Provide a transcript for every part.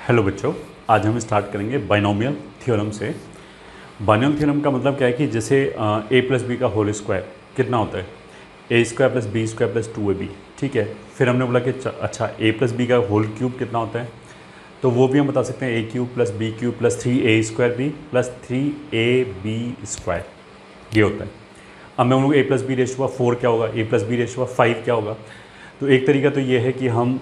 Hello बच्चों, आज हम स्टार्ट करेंगे बाइनोमियल थ्योरम से। बाइनोमियल थ्योरम का मतलब क्या है कि जैसे a प्लस बी का होल स्क्वायर कितना होता है, a square plus b square plus 2ab। ठीक है, फिर हमने बोला कि अच्छा a प्लस बी का होल क्यूब कितना होता है, तो वो भी हम बता सकते हैं a cube plus b cube plus 3a square b plus 3ab square, ये होता है। अब मैं बोलूँगा a प्लस बी रेशो 4 क्या होगा, a प्लस बी रेशो 5 क्या होगा। तो एक तरीका तो ये है कि हम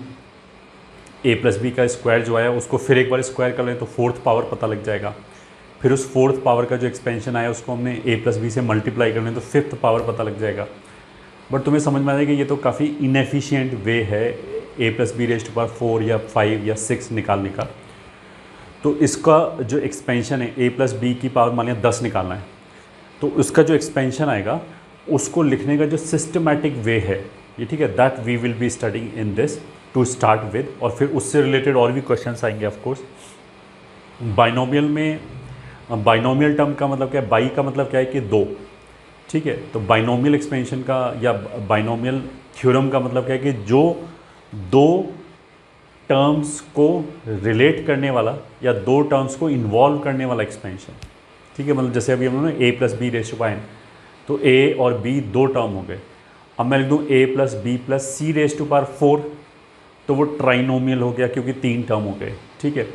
a प्लस बी का स्क्वायर जो आया उसको फिर एक बार स्क्वायर कर लें तो फोर्थ पावर पता लग जाएगा। फिर उस फोर्थ पावर का जो एक्सपेंशन आया उसको हमने a प्लस बी से मल्टीप्लाई कर लें तो फिफ्थ पावर पता लग जाएगा। बट तुम्हें समझ में आ जाएगा कि ये तो काफ़ी इनएफिशिएंट वे है a plus b raised to power 4 या 5 या 6 निकालने का। तो इसका जो एक्सपेंशन है a प्लस बी की पावर मान लिया 10 निकालना है, तो उसका जो एक्सपेंशन आएगा उसको लिखने का जो सिस्टमैटिक वे है ये, ठीक है, that we will be studying in this to start with. और फिर उससे रिलेटेड और भी क्वेश्चंस आएंगे ऑफ कोर्स। बाइनोमियल में बाइनोमियल टर्म का मतलब क्या है, बाई का मतलब क्या है कि दो, ठीक है। तो बाइनोमियल एक्सपेंशन का या बाइनोमियल थ्योरम का मतलब क्या है कि जो दो टर्म्स को रिलेट करने वाला या दो टर्म्स को इन्वॉल्व करने वाला एक्सपेंशन, ठीक है। मतलब जैसे अभी हम लोग a plus b raise to n, तो a और b दो टर्म हो गए। अब मैं लिख दूँ a plus b plus c raise to power 4, तो वो ट्राइनोमियल हो गया क्योंकि तीन टर्म हो गए, ठीक है।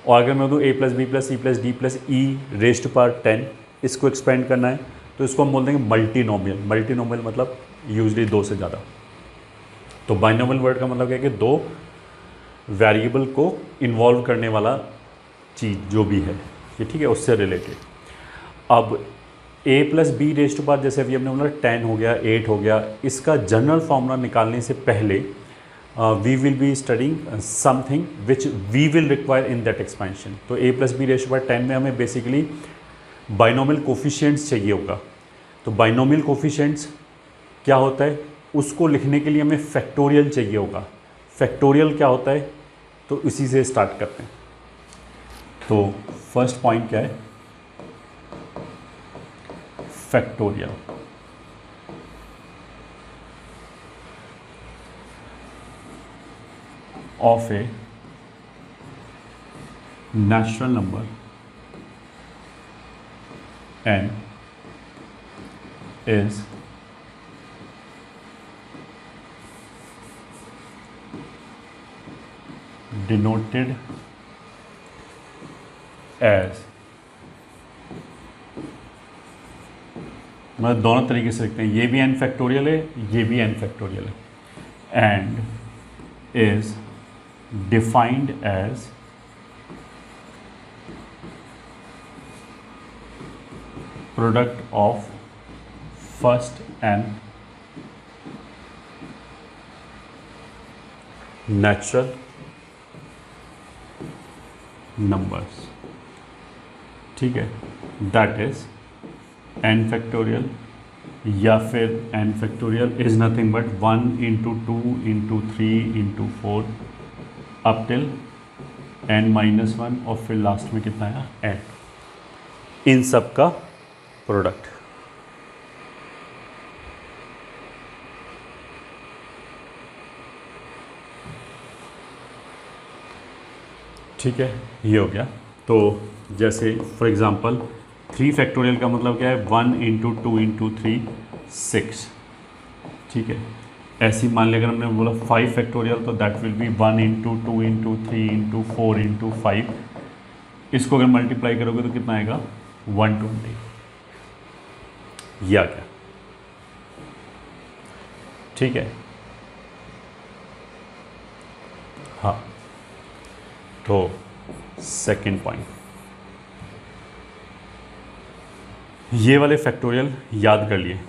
और अगर मैं दूँ a plus b plus c plus d plus e raise to power 10, इसको एक्सपेंड करना है तो इसको हम बोल देंगे मल्टीनोमियल। मल्टीनोमियल मतलब यूजली दो से ज़्यादा। तो बाइनोमियल वर्ड का मतलब क्या है कि दो वेरिएबल को इन्वॉल्व करने वाला चीज़ जो भी है ये, ठीक है, उससे रिलेटेड। अब a plus b raise to power जैसे अभी हमने बोला 10 हो गया, 8 हो गया, इसका जनरल फॉर्मूला निकालने से पहले we will be studying something which we will require in that expansion. तो a plus b raise to power 10 में हमें बेसिकली बाइनोमियल कोफिशिएंट्स चाहिए होगा। तो बाइनोमियल कोफिशिएंट्स क्या होता है, उसको लिखने के लिए हमें फैक्टोरियल चाहिए होगा। फैक्टोरियल क्या होता है, तो इसी से स्टार्ट करते हैं। तो फर्स्ट पॉइंट क्या है, factorial. Of a natural number n is denoted as, मतलब दोनों तरीके से लिखते हैं, ये भी n फैक्टोरियल है, ये भी n फैक्टोरियल है, and is defined as product of first n natural numbers, ठीक है, दैट इज n फैक्टोरियल, या फिर n factorial is nothing but 1 into 2 into 3 into 4 up till n minus 1, और फिर लास्ट में कितना है n, इन सब का प्रोडक्ट। ठीक है, ये हो गया। तो जैसे फॉर एग्जांपल 3 फैक्टोरियल का मतलब क्या है, 1 इंटू 2 इंटू 3 6, ठीक है। ऐसी मान लिया अगर हमने बोला 5 फैक्टोरियल तो that will be 1 into 2 into 3 into 4 into 5। इसको अगर मल्टीप्लाई करोगे तो कितना आएगा, 120। या क्या, ठीक है। हाँ, तो सेकंड पॉइंट, ये वाले फैक्टोरियल याद कर लिए।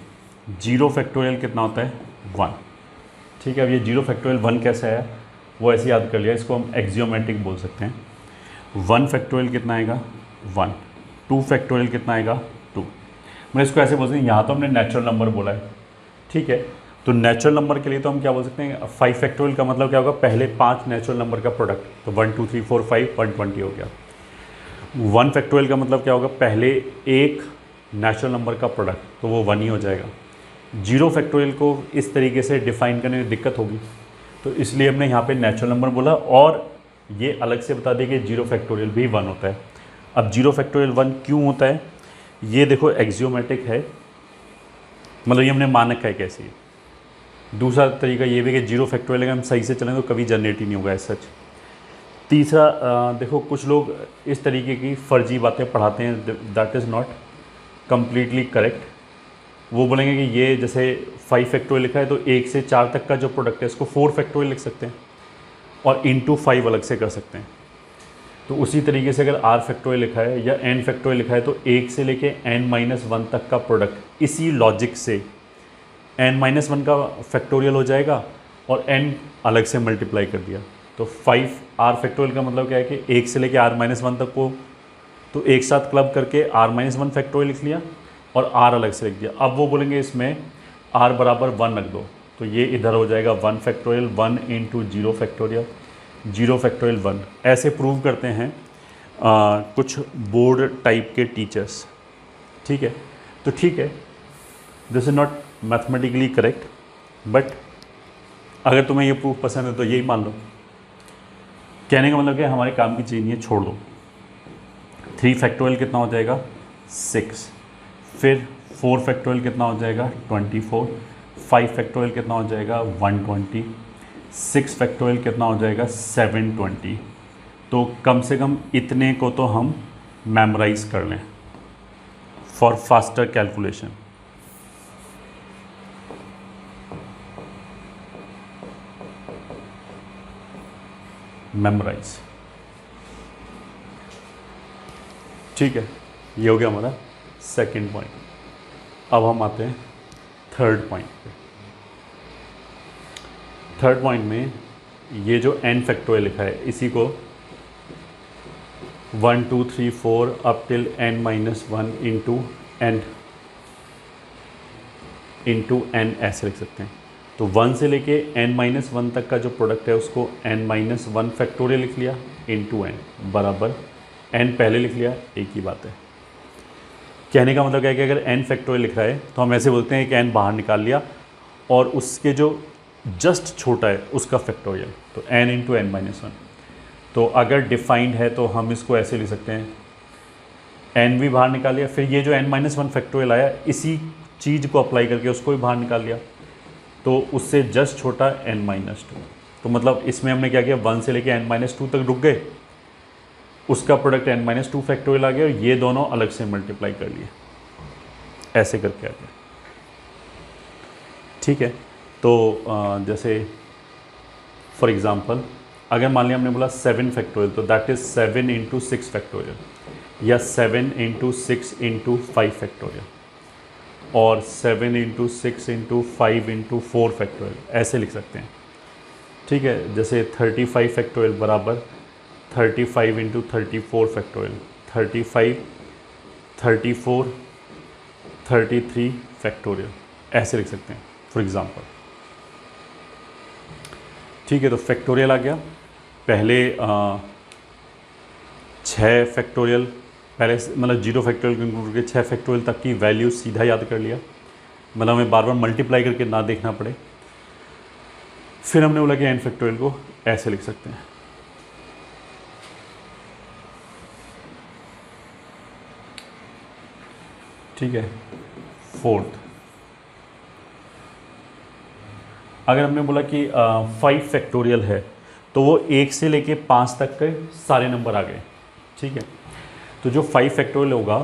0 फैक्टोरियल कितना होता है, 1, ठीक है। अब ये 0 फैक्टोरियल 1 कैसे है वो ऐसे याद कर लिया, इसको हम एक्सियोमेटिक बोल सकते हैं। 1 फैक्टोरियल कितना आएगा, 1। 2 फैक्टोरियल कितना आएगा, 2। मैं इसको ऐसे बोल सकते हैं, यहाँ तो हमने नेचुरल नंबर बोला है, ठीक है। तो नेचुरल नंबर के लिए तो हम क्या बोल सकते हैं, 5 फैक्टोरियल का मतलब क्या होगा, पहले 5 नेचुरल नंबर का प्रोडक्ट, तो 1 2 3 4 5 120 हो गया। 1 फैक्टोरियल का मतलब क्या होगा, पहले एक नेचुरल नंबर का प्रोडक्ट, तो वो 1 ही हो जाएगा। 0 फैक्टोरियल को इस तरीके से डिफाइन करने में दिक्कत होगी, तो इसलिए हमने यहाँ पे नेचुरल नंबर बोला और ये अलग से बता दें कि 0 फैक्टोरियल भी 1 होता है। अब 0 फैक्टोरियल 1 क्यों होता है, ये देखो एक्सियोमेटिक है, मतलब ये हमने मानक है कैसे। दूसरा तरीका ये भी कि 0 फैक्टोरियल अगर हम सही से चलें तो कभी जनरेट ही नहीं होगा एज सच। तीसरा देखो कुछ लोग इस तरीके की फर्जी बातें पढ़ाते हैं, that is not completely correct. वो बोलेंगे कि ये जैसे 5 फैक्टोरियल लिखा है तो 1 से 4 तक का जो प्रोडक्ट है इसको 4 फैक्टोरियल लिख सकते हैं और इंटू 5 अलग से कर सकते हैं। तो उसी तरीके से अगर r फैक्टोरियल लिखा है या n फैक्टोरियल लिखा है तो 1 से लेके n-1 तक का प्रोडक्ट इसी लॉजिक से n-1 का फैक्टोरियल हो जाएगा और n अलग से मल्टीप्लाई कर दिया। तो 5r फैक्टोरियल का मतलब क्या है कि 1 से लेके r-1 तक को तो एक साथ क्लब करके r-1 फैक्टोरियल लिख लिया और r अलग से लिख दिया। अब वो बोलेंगे इसमें r बराबर 1 रख दो, तो ये इधर हो जाएगा 1 फैक्टोरियल 1 इंटू 0 फैक्टोरियल 0 फैक्टोरियल 1। ऐसे प्रूव करते हैं कुछ बोर्ड टाइप के टीचर्स, ठीक है। तो ठीक है, this is not mathematically correct, but अगर तुम्हें ये प्रूफ पसंद है तो यही मान लो। कहने का मतलब कि हमारे काम की चीज़ नहीं है, छोड़ दो। 3 फैक्टोरियल कितना हो जाएगा 6, फिर 4 फैक्टोरियल कितना हो जाएगा 24, 5 फैक्टोरियल कितना हो जाएगा 120, 6 फैक्टोरियल कितना हो जाएगा 720। तो कम से कम इतने को तो हम मेमोराइज कर लें फॉर फास्टर कैलकुलेशन। मेमोराइज, ठीक है। ये हो गया हमारा सेकंड पॉइंट। अब हम आते हैं थर्ड पॉइंट पे। थर्ड पॉइंट में ये जो n फैक्टोरियल लिखा है इसी को 1 2 3 4 up till n-1 into n ऐसे लिख सकते हैं। तो 1 से लेके n-1 तक का जो प्रोडक्ट है उसको n-1 फैक्टोरियल लिख लिया इंटू n बराबर n पहले लिख लिया, एक ही बात है। कहने का मतलब क्या है कि अगर n फैक्टोरियल लिख रहा है तो हम ऐसे बोलते हैं कि n बाहर निकाल लिया और उसके जो जस्ट छोटा है उसका फैक्टोरियल, तो n इंटू n-1। तो अगर डिफाइंड है तो हम इसको ऐसे लिख सकते हैं, n भी बाहर निकाल लिया, फिर ये जो n-1 फैक्टोरियल आया इसी चीज़ को अप्लाई करके उसको भी बाहर निकाल लिया, तो उससे जस्ट छोटा n-2। तो मतलब इसमें हमने क्या किया, 1 से लेके n-2 तक रुक गए, उसका प्रोडक्ट n-2 फैक्टोरियल आ गया और ये दोनों अलग से मल्टीप्लाई कर लिए, ऐसे करके आ गया, ठीक है। तो जैसे फॉर एग्ज़ाम्पल अगर मान लिया हमने बोला 7 फैक्टोरियल, तो दैट इज़ 7 इंटू 6 फैक्टोरियल या 7 इंटू 6 इंटू 5 फैक्टोरियल और 7 इंटू 6 इंटू 5 इंटू 4 फैक्टोरियल, ऐसे लिख सकते हैं, ठीक है। जैसे 35 फैक्टोरियल बराबर 35 इंटू 34 फैक्टोरियल, 35 34 33 फैक्टोरियल, ऐसे लिख सकते हैं फॉर एग्ज़ाम्पल, ठीक है। तो फैक्टोरियल आ गया, पहले 6 फैक्टोरियल पहले मतलब 0 फैक्टोरियल इंक्लूड करके 6 फैक्टोरियल तक की वैल्यू सीधा याद कर लिया, मतलब हमें बार बार मल्टीप्लाई करके ना देखना पड़े। फिर हमने बोला कि n फैक्टोरियल को ऐसे लिख सकते हैं, ठीक है। फोर्थ, अगर हमने बोला कि 5 फैक्टोरियल है तो वो 1 से लेके 5 तक के सारे नंबर आ गए, ठीक है। तो जो 5 फैक्टोरियल होगा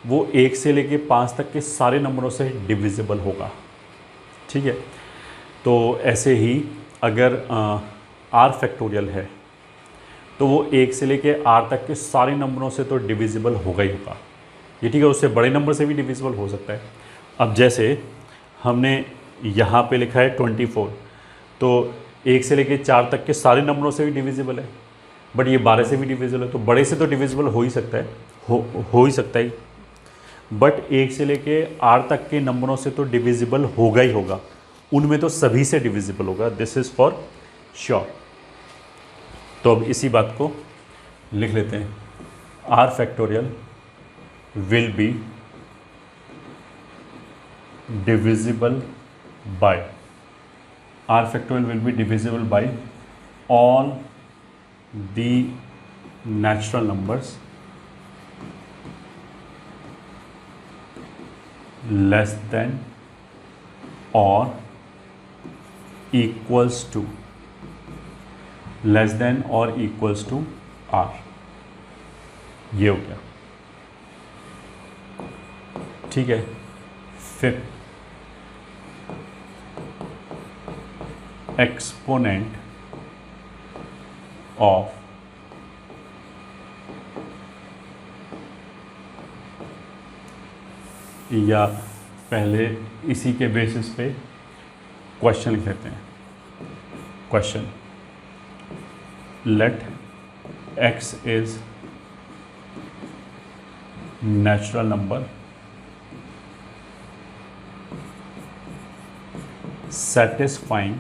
वो 1 से लेके 5 तक के सारे नंबरों से डिविजिबल होगा, ठीक है। तो ऐसे ही अगर r फैक्टोरियल है तो वो 1 से लेके r तक के सारे नंबरों से तो डिविजिबल होगा ही होगा, ये ठीक है। उससे बड़े नंबर से भी डिविजिबल हो सकता है। अब जैसे हमने यहाँ पे लिखा है 24, तो 1 से लेके 4 तक के सारे नंबरों से भी डिविजिबल है, बट ये 12 से भी डिविजिबल है, तो बड़े से तो डिविजिबल हो ही सकता है, हो ही सकता है, बट 1 से लेके r तक के नंबरों से तो डिविजिबल होगा ही होगा, उनमें तो सभी से डिविजिबल होगा, दिस इज़ फॉर श्योर। तो अब इसी बात को लिख लेते हैं, r factorial will be divisible by all the natural numbers less than or equals to r, ये हो गया। ठीक है, फिर एक्सपोनेंट ऑफ या पहले इसी के बेसिस पे क्वेश्चन लिख लेते हैं। Question, let x is natural number satisfying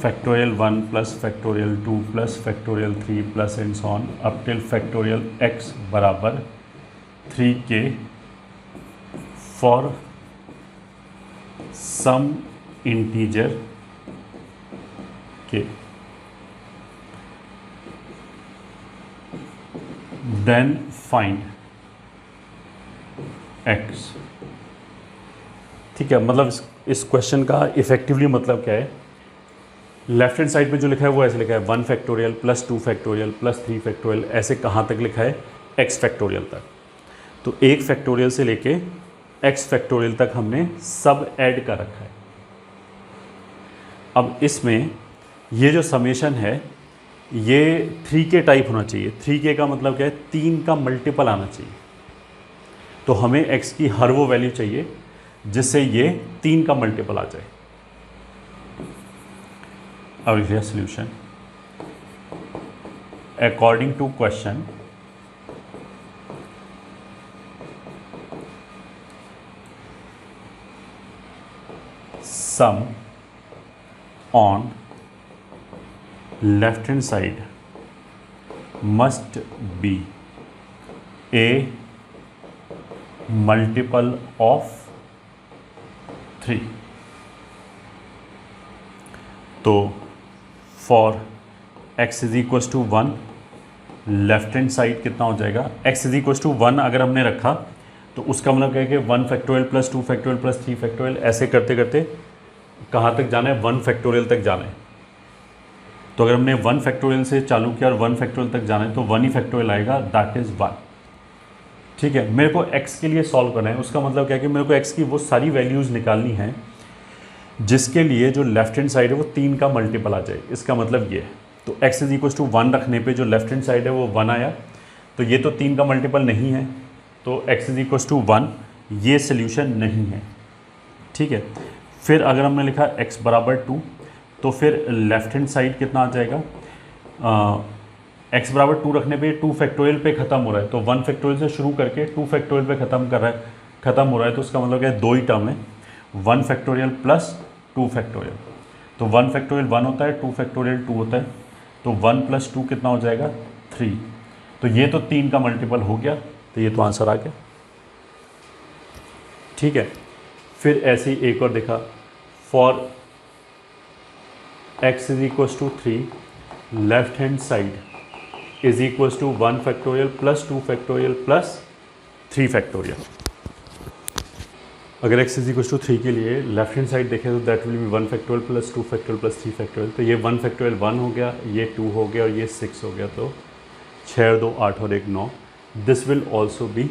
factorial 1 plus factorial 2 plus factorial 3 plus and so on up till factorial x बराबर 3k for some integer k, then find x। ठीक है, मतलब इस क्वेश्चन का इफेक्टिवली मतलब क्या है, लेफ्ट हैंड साइड पे जो लिखा है वो ऐसे लिखा है 1 factorial plus 2 factorial plus 3 factorial, ऐसे कहाँ तक लिखा है, x फैक्टोरियल तक। तो 1 फैक्टोरियल से लेके x फैक्टोरियल तक हमने सब ऐड कर रखा है। अब इसमें ये जो समेशन है ये 3k टाइप होना चाहिए। 3k का मतलब क्या है, 3 का मल्टीपल आना चाहिए। तो हमें x की हर वो वैल्यू चाहिए जिससे ये 3 का मल्टीपल आ जाए। अब लिखिए solution, according to question sum on left hand side must be a multiple of 3। तो for x is equal to 1, left hand side कितना हो जाएगा, x इज इक्वल टू 1 अगर हमने रखा तो उसका मतलब क्या है कि 1 factorial plus 2 factorial plus 3 factorial, ऐसे करते करते कहाँ तक जाना है, 1 फैक्टोरियल तक जाना है। तो अगर हमने 1 फैक्टोरियल से चालू किया और 1 फैक्टोरियल तक जाना है तो 1 ही फैक्टोरियल आएगा, दैट इज़ 1। ठीक है, मेरे को x के लिए सॉल्व करना है, उसका मतलब क्या है कि मेरे को x की वो सारी वैल्यूज़ निकालनी है जिसके लिए जो लेफ्ट हैंड साइड है वो 3 का मल्टीपल आ जाए। इसका मतलब ये है, तो x इज इक्वल टू 1 रखने पे जो लेफ्ट हैंड साइड है वो 1 आया, तो ये तो 3 का मल्टीपल नहीं है, तो x इज इक्वल टू 1, ये सोल्यूशन नहीं है। ठीक है, फिर अगर हमने लिखा x बराबर 2 तो फिर लेफ्ट हैंड साइड कितना आ जाएगा, x बराबर 2 रखने पे 2 फैक्टोरियल पे ख़त्म हो रहा है, तो 1 फैक्टोरियल से शुरू करके 2 फैक्टोरियल पे ख़त्म हो रहा है, तो उसका मतलब क्या है, 2 ही टर्म है, 1 फैक्टोरियल प्लस 2 फैक्टोरियल। तो 1 फैक्टोरियल 1 होता है, 2 फैक्टोरियल 2 होता है, तो 1 प्लस 2 कितना हो जाएगा, 3। तो ये तो 3 का मल्टीपल हो गया, तो ये तो आंसर आ गया। ठीक है, फिर ऐसे ही एक और देखा, for x is equal to 3, left hand side is equal to 1 factorial plus 2 factorial plus 3 factorial. अगर x इज इक्वल टू 3 के लिए लेफ्ट हैंड साइड देखें तो that will be 1 factorial plus 2 factorial plus 3 factorial. तो ये 1 factorial 1 हो गया, ये 2 हो गया और ये 6 हो गया, तो 6 और 2 8 और 1 9। This will also be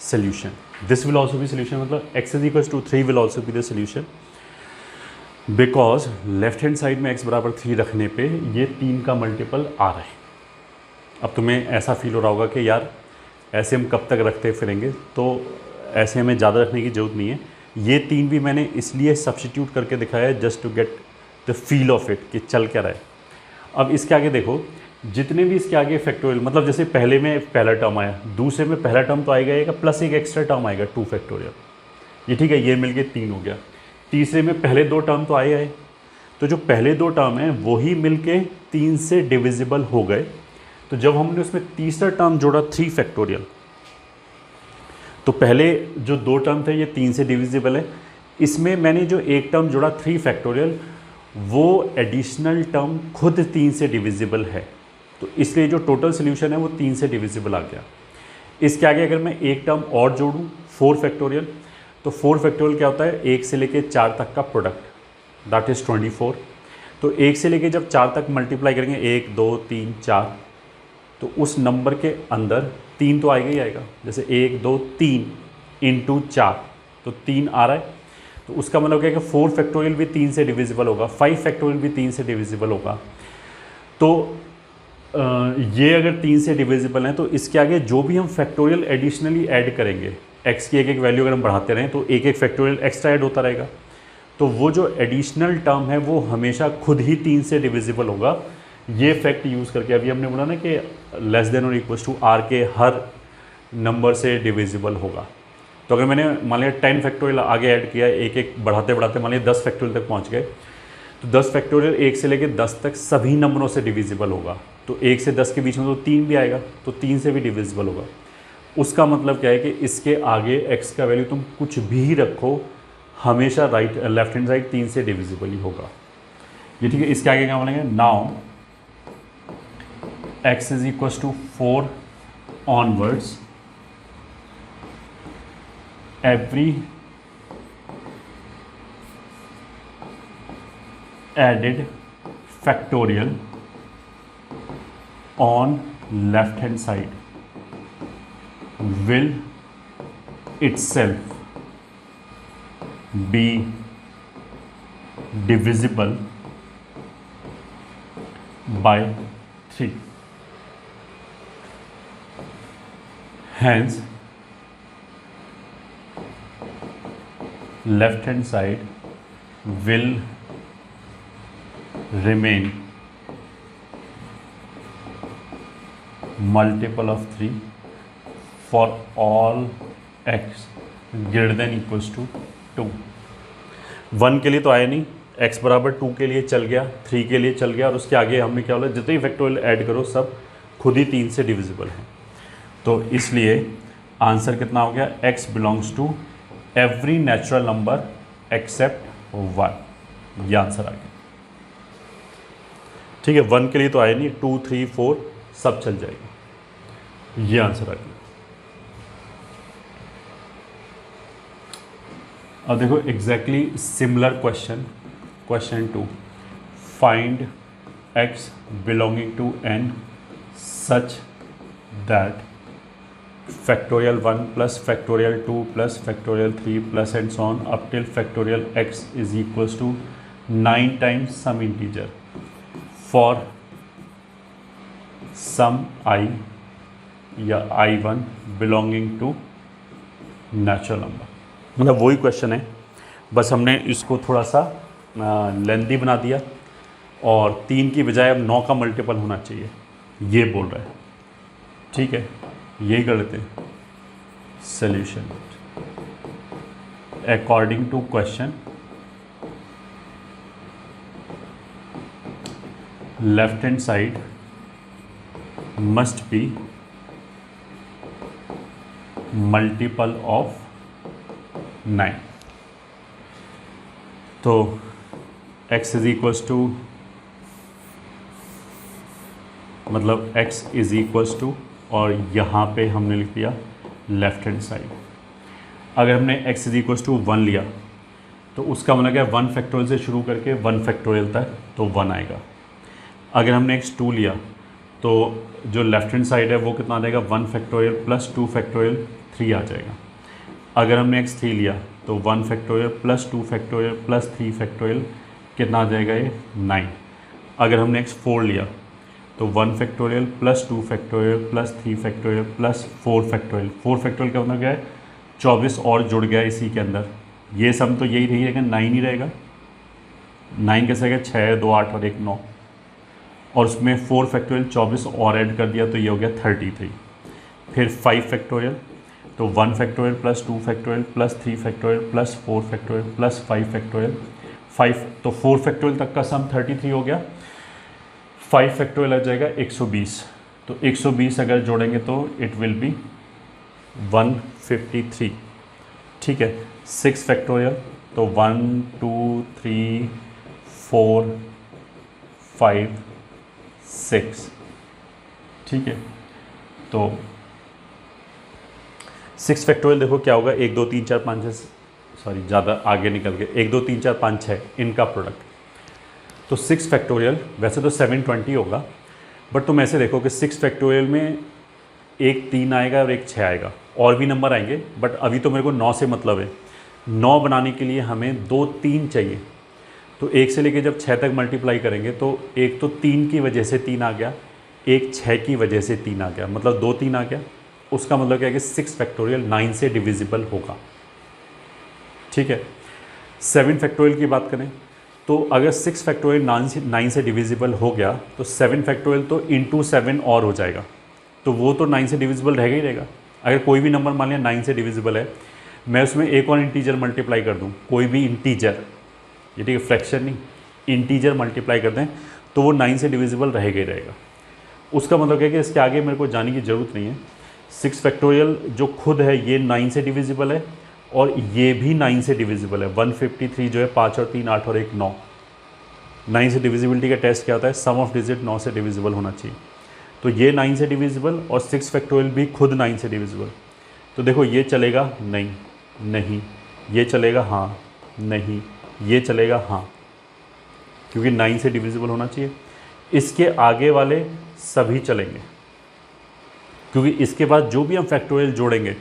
solution, this will also be solution, मतलब x is equal to 3 will also be the solution, because left hand side में x बराबर 3 रखने पे ये 3 का मल्टीपल आ रहा है। अब तुम्हें ऐसा फील हो रहा होगा कि यार ऐसे हम कब तक रखते फिरेंगे, तो ऐसे हमें ज़्यादा रखने की ज़रूरत नहीं है। ये 3 भी मैंने इसलिए सब्स्टिट्यूट करके दिखाया है just to get the feel of it कि चल क्या रहा है। अब इसके आगे देखो, जितने भी इसके आगे फैक्टोरियल, मतलब जैसे पहले में पहला टर्म आया, दूसरे में पहला टर्म तो आएगा प्लस एक एक्स्ट्रा टर्म आएगा 2 फैक्टोरियल, ये ठीक है, ये मिलके 3 हो गया। तीसरे में पहले 2 टर्म तो आए, तो जो पहले 2 टर्म हैं वही मिलके 3 से डिविजिबल हो गए। तो जब हमने उसमें तीसरा टर्म जोड़ा 3 फैक्टोरियल, तो पहले जो 2 टर्म थे ये 3 से डिविजिबल है, इसमें मैंने जो एक टर्म जोड़ा 3 फैक्टोरियल वो एडिशनल टर्म खुद 3 से डिविजिबल है, तो इसलिए जो टोटल सोल्यूशन है वो 3 से डिविजिबल आ गया। इसके आगे अगर मैं एक टर्म और जोड़ूँ 4 फैक्टोरियल, तो 4 फैक्टोरियल क्या होता है, 1 से लेके 4 तक का प्रोडक्ट, दैट इज़ 24। तो 1 से लेके जब 4 तक मल्टीप्लाई करेंगे 1 2 3 4, तो उस नंबर के अंदर 3 तो आएगा ही आएगा। जैसे 1 2 3 इंटू 4, तो 3 आ रहा है, तो उसका मतलब क्या है कि 4 फैक्टोरियल भी 3 से डिविजिबल होगा, 5 फैक्टोरियल भी 3 से डिविजिबल होगा। तो ये अगर 3 से डिविजिबल हैं तो इसके आगे जो भी हम फैक्टोरियल एडिशनली ऐड करेंगे, x की एक एक वैल्यू अगर हम बढ़ाते रहें तो एक एक फैक्टोरियल एक्स्ट्रा ऐड होता रहेगा, तो वो जो एडिशनल टर्म है वो हमेशा खुद ही 3 से डिविजिबल होगा। ये फैक्ट यूज़ करके अभी हमने बोला ना कि लेस देन और इक्वल्स टू r के हर नंबर से डिविजिबल होगा। तो अगर मैंने मान लिया 10 फैक्टोरियल आगे ऐड किया, एक एक बढ़ाते बढ़ाते मान लिया 10 फैक्टोरियल तक पहुंच गए, तो 10 फैक्टोरियल 1 से लेकर 10 तक सभी नंबरों से डिविजिबल होगा। तो 1 से 10 के बीच में तो 3 भी आएगा, तो 3 से भी डिविजिबल होगा। उसका मतलब क्या है कि इसके आगे x का वैल्यू तुम कुछ भी रखो, हमेशा लेफ्ट हैंड साइड 3 से डिविजिबल ही होगा। ये ठीक है। इसके आगे क्या बोलेंगे, now x is equals to 4 onwards every added factorial on left hand side will itself be divisible by 3. Hence left hand side will remain multiple of 3 for all x greater than equals to 2। 1 के लिए तो आया नहीं, x बराबर 2 के लिए चल गया, 3 के लिए चल गया, और उसके आगे हमने क्या बोला, जितने फैक्टोरियल ऐड करो सब खुद ही 3 से डिविजिबल हैं। तो इसलिए आंसर कितना हो गया, x belongs to every natural number except 1। ये आंसर आ गया। ठीक है, 1 के लिए तो आया नहीं, 2 3 4 सब चल जाएगा। ये आंसर आ गया। अब देखो exactly similar question 2, find x belonging to n such that factorial 1 plus factorial 2 plus factorial 3 plus and so on up till factorial x is equals to 9 times some integer for some I या I1 belonging to natural number। मतलब वही question है, बस हमने इसको थोड़ा सा लेंदी बना दिया, और 3 की बजाय अब 9 का मल्टीपल होना चाहिए, ये बोल रहा है। ठीक है, यही कर लेते हैं। Solution according to question, left hand side must be multiple of 9। तो x इज इक्वल्स टू, मतलब x इज इक्वल्स टू, और यहाँ पे हमने लिख दिया लेफ्ट हैंड साइड। अगर हमने x इज इक्वल्स टू 1 लिया तो उसका मतलब क्या, 1 फैक्टोरियल से शुरू करके 1 फैक्टोरियल तक तो 1 आएगा। अगर हमने x2 लिया तो जो लेफ्ट हैंड साइड है वो कितना आ जाएगा, 1 फैक्टोरियल प्लस 2 फैक्टोरियल 3 आ जाएगा। अगर हमने x3 लिया तो 1 factorial plus 2 factorial plus 3 factorial कितना आ जाएगा, ये 9। अगर हमने x4 लिया तो 1 factorial plus 2 factorial plus 3 factorial plus 4 factorial. 4 factorial का मतलब क्या है, 24 और जुड़ गया इसी के अंदर। ये सम तो यही रही, लेकिन 9 ही रहेगा। 9 कैसे आएगा, 6 2 8 और 1 9, और उसमें 4 फैक्टोरियल 24 और ऐड कर दिया तो ये हो गया 33। फिर 5 फैक्टोरियल, तो 1 factorial plus 2 factorial plus 3 factorial plus 4 factorial plus 5 factorial 5, तो 4 फैक्टोरियल तक का सम 33 हो गया। 5 फैक्टोरियल आ जाएगा 120, तो 120 अगर जोड़ेंगे तो इट विल बी 153। ठीक है, 6 फैक्टोरियल, तो 1 2 3 4 5 6, ठीक है। तो 6 फैक्टोरियल देखो क्या होगा, 1 2 3 4 5 6, सॉरी ज़्यादा आगे निकल के 1 2 3 4 5 6 इनका प्रोडक्ट। तो 6 फैक्टोरियल वैसे तो 720 होगा, बट तुम ऐसे देखो कि 6 फैक्टोरियल में एक 3 आएगा और एक 6 आएगा, और भी नंबर आएंगे, बट अभी तो मेरे को 9 से मतलब है। 9 बनाने के लिए हमें 2 3 चाहिए, तो 1 से लेके जब 6 तक मल्टीप्लाई करेंगे तो एक तो 3 की वजह से 3 आ गया, एक 6 की वजह से 3 आ गया, मतलब 2 3 आ गया। उसका मतलब क्या है कि 6 फैक्टोरियल 9 से डिविजिबल होगा, ठीक है। 7 फैक्टोरियल की बात करें तो अगर 6 फैक्टोरियल 9 से डिविजिबल हो गया तो 7 फैक्टोरियल तो इंटू 7 और हो जाएगा, तो वो तो 9 से डिविजिबल रहेगा ही रहेगा। अगर कोई भी नंबर मान लिया 9 से डिविजिबल है, मैं उसमें एक और इंटीजर मल्टीप्लाई कर दूँ, कोई भी इंटीजर, ये ठीक है, फ्रैक्शन नहीं, इंटीजर मल्टीप्लाई कर दें तो वो 9 से डिविजिबल रहेगा ही रहेगा। उसका मतलब क्या है कि इसके आगे मेरे को जाने की ज़रूरत नहीं है। 6 फैक्टोरियल जो खुद है ये 9 से डिविजिबल है, और ये भी 9 से डिविजिबल है। 153 जो है 5 और 3 8 और 1 9। 9 से डिविजिबिलिटी का टेस्ट क्या होता है, सम ऑफ डिजिट 9 से डिविजिबल होना चाहिए। तो ये 9 से डिविजिबल और 6 फैक्टोरियल भी खुद 9 से डिविजिबल। तो देखो ये चलेगा नहीं, नहीं, ये चलेगा हाँ, नहीं, ये चलेगा हाँ, क्योंकि 9 से डिविजिबल होना चाहिए। इसके आगे वाले सभी चलेंगे, क्योंकि इसके बाद जो भी हम फैक्टोरियल जोड़ेंगे,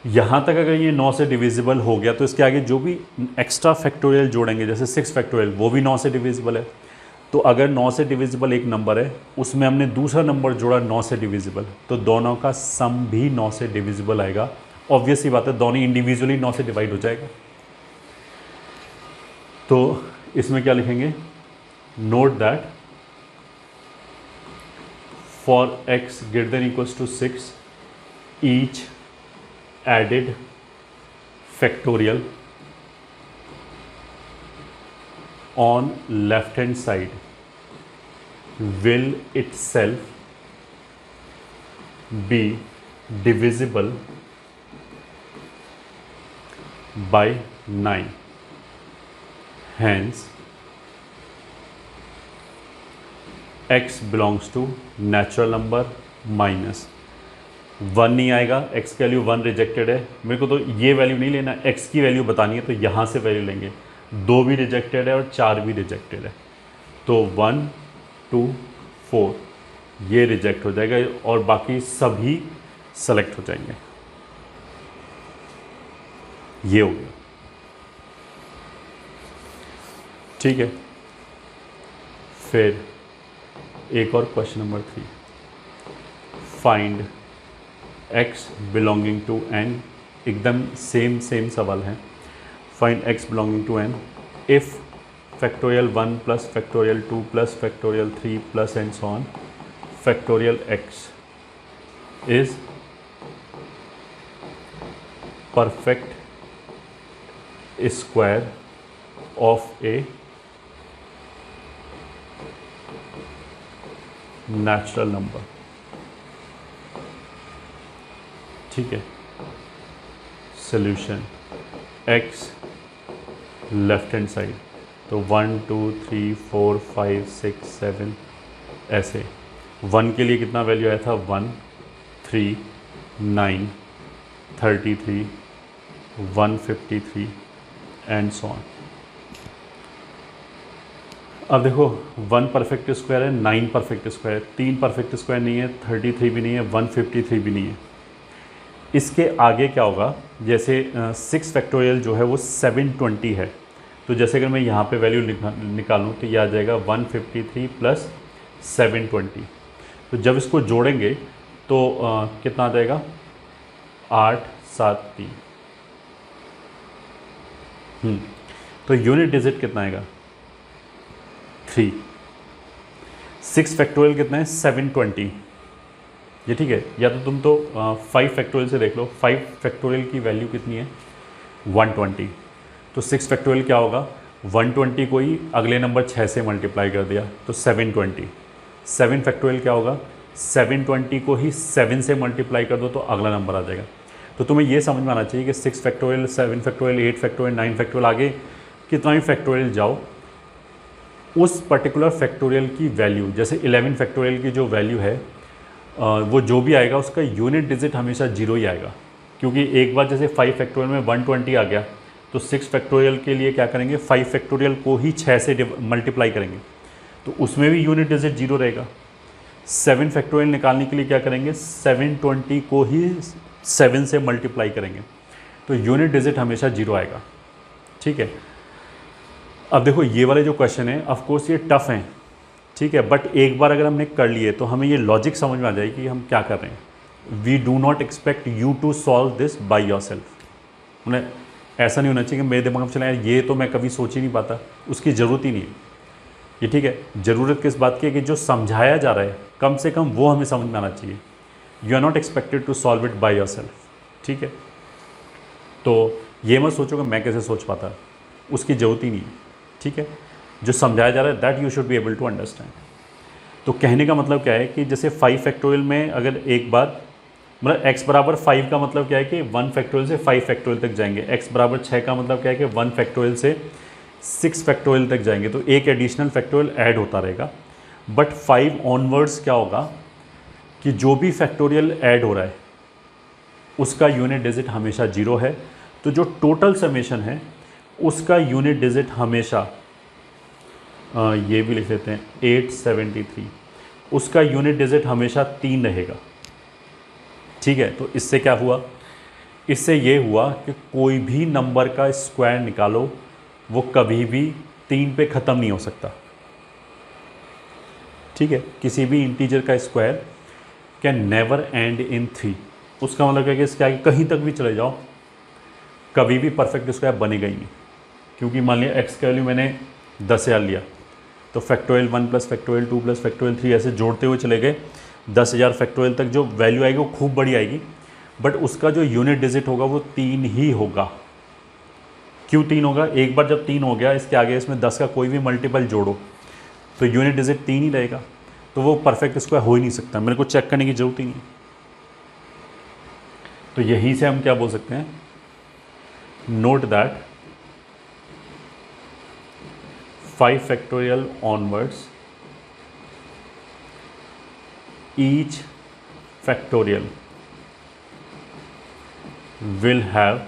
यहाँ तक अगर ये 9 से डिविजिबल हो गया तो इसके आगे जो भी एक्स्ट्रा फैक्टोरियल जोड़ेंगे, जैसे 6 फैक्टोरियल, वो भी 9 से डिविजिबल है। तो अगर 9 से डिविजिबल एक नंबर है, उसमें हमने दूसरा नंबर जोड़ा 9 से डिविजिबल, तो दोनों का सम भी 9 से डिविजिबल आएगा। ऑब्वियस सी बात है, दोनों इंडिविजुअली 9 से डिवाइड हो जाएगा। तो इसमें क्या लिखेंगे, note that for x greater than equals to 6 each added factorial on left hand side will itself be divisible by 9. Hence x belongs to natural number minus 1 नहीं आएगा, x की वैल्यू 1 रिजेक्टेड है। मेरे को तो ये वैल्यू नहीं लेना, x की वैल्यू बतानी है, तो यहाँ से वैल्यू लेंगे। 2 भी रिजेक्टेड है और 4 भी रिजेक्टेड है, तो 1 2 4 ये रिजेक्ट हो जाएगा और बाकी सभी सेलेक्ट हो जाएंगे। ये हो गया, ठीक है। फिर एक और question number 3, find x belonging to n, एकदम सेम सवाल है। Find x belonging to n if factorial 1 plus factorial 2 plus factorial 3 plus and so on factorial x is perfect square of a natural number, ठीक है। Solution x left hand side, तो 1 2 3 4 5 6 7 ऐसे। 1 के लिए कितना वैल्यू आया था, 1 3 9 33 153 एंड सो ऑन। अब देखो 1 परफेक्ट स्क्वायर है, 9 परफेक्ट स्क्वायर है, 3 परफेक्ट स्क्वायर नहीं है, 33 भी नहीं है, 153 भी नहीं है। इसके आगे क्या होगा, जैसे 6 फैक्टोरियल जो है वो 720 है, तो जैसे अगर मैं यहाँ पे वैल्यू निकालूँ तो ये आ जाएगा 153 प्लस 720। तो जब इसको जोड़ेंगे तो कितना आ जाएगा, 8 7 3। तो यूनिट डिजिट कितना आएगा, 3। 6 फैक्टोरियल कितना है, 720, ये ठीक है। या तो तुम तो 5 फैक्टोरियल से देख लो, 5 फैक्टोरियल की वैल्यू कितनी है, 120। तो 6 फैक्टोरियल क्या होगा, 120 को ही अगले नंबर 6 से मल्टीप्लाई कर दिया तो 720। 7 फैक्टोरियल क्या होगा, 720 को ही 7 से मल्टीप्लाई कर दो तो अगला नंबर आ जाएगा। तो तुम्हें ये समझ में आना चाहिए कि 6 फैक्टोरियल 7 फैक्टोरियल 8 फैक्टोरियल 9 फैक्टोरियल, आगे कितना भी फैक्टोरियल जाओ, उस पर्टिकुलर फैक्टोरियल की वैल्यू, जैसे 11 फैक्टोरियल की जो वैल्यू है वो जो भी आएगा उसका यूनिट डिजिट हमेशा जीरो ही आएगा, क्योंकि एक बार जैसे 5 फैक्टोरियल में 120 आ गया तो 6 फैक्टोरियल के लिए क्या करेंगे, 5 फैक्टोरियल को ही 6 से मल्टीप्लाई करेंगे तो उसमें भी यूनिट डिजिट जीरो रहेगा। 7 फैक्टोरियल निकालने के लिए क्या करेंगे, 720 को ही 7 से मल्टीप्लाई करेंगे तो यूनिट डिजिट हमेशा जीरो आएगा। ठीक है, अब देखो ये वाले जो क्वेश्चन है ऑफ कोर्स ये टफ हैं, ठीक है, बट एक बार अगर हमने कर लिए तो हमें ये लॉजिक समझ में आ जाएगी कि हम क्या कर रहे हैं। We do not expect you to solve this by yourself. उन्हें ऐसा नहीं होना चाहिए कि मेरे दिमाग में चला ये तो मैं कभी सोच ही नहीं पाता, उसकी ज़रूरत ही नहीं है ये। ठीक है, ज़रूरत किस बात की है कि जो समझाया जा रहा है कम से कम वो हमें समझ में आना चाहिए। You are not expected to solve it by yourself. ठीक है, तो ये मत सोचो कि मैं कैसे सोच पाता, उसकी ज़रूरत ही नहीं है। ठीक है, जो समझाया जा रहा है that you should be able to understand. तो कहने का मतलब क्या है कि जैसे 5 फैक्टोरियल में अगर एक बार मतलब x बराबर 5 का मतलब क्या है कि 1 फैक्टोरियल से 5 फैक्टोरियल तक जाएंगे, x बराबर 6 का मतलब क्या है कि 1 फैक्टोरियल से 6 फैक्टोरियल तक जाएंगे, तो एक एडिशनल फैक्टोरियल ऐड होता रहेगा। बट 5 ऑनवर्ड्स क्या होगा कि जो भी फैक्टोरियल ऐड हो रहा है उसका यूनिट डिजिट हमेशा जीरो है, तो जो टोटल समेशन है उसका यूनिट डिजिट हमेशा ये भी लिख लेते हैं 873, उसका यूनिट डिजिट हमेशा 3 रहेगा। ठीक है, तो इससे क्या हुआ, इससे ये हुआ कि कोई भी नंबर का स्क्वायर निकालो वो कभी भी 3 पे ख़त्म नहीं हो सकता। ठीक है, किसी भी इंटीजर का square can never and in 3। उसका मतलब क्या है कि इसके आगे कहीं तक भी चले जाओ कभी भी परफेक्ट स्क्वायर बनेगा ही नहीं, क्योंकि मान लिया एक्स का वैल्यू मैंने 10,000 लिया तो factorial 1 plus factorial 2 plus factorial 3 ऐसे जोड़ते हुए चले गए 10,000 फैक्टोरियल तक जो वैल्यू आएगी वो खूब बड़ी आएगी, बट उसका जो यूनिट डिजिट होगा वो 3 ही होगा। क्यों 3 होगा, एक बार जब 3 हो गया इसके आगे इसमें 10 का कोई भी मल्टीपल जोड़ो तो यूनिट डिजिट 3 ही रहेगा, तो वो परफेक्ट स्क्वायर हो ही नहीं सकता, मेरे को चेक करने की जरूरत ही नहीं। तो यहीं से हम क्या बोल सकते हैं, note that 5 factorial onwards, each factorial will have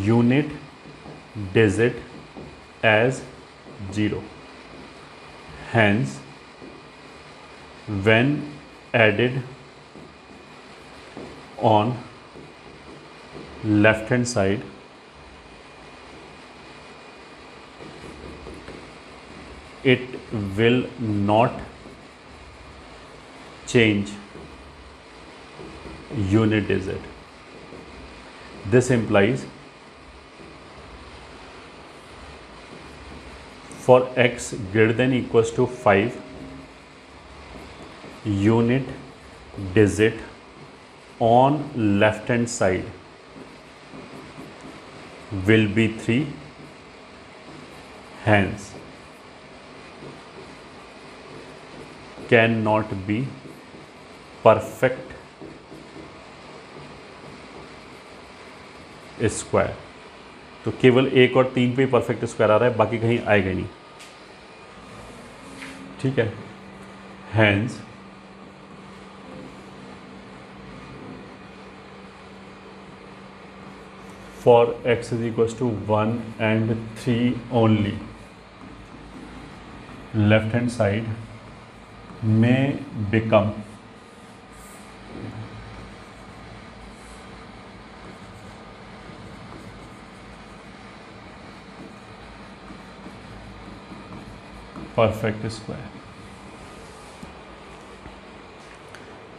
unit digit as 0. Hence, when added on left hand side, it will not change unit digit. This implies for x greater than equals to 5, unit digit on left hand side will be 3. Hence, cannot be perfect square. तो केवल 1 और 3 पे ही perfect square आ रहा है, बाकी कहीं आएगा नहीं। ठीक है, hence for x is equals to 1 and 3 only, left hand side may become perfect square.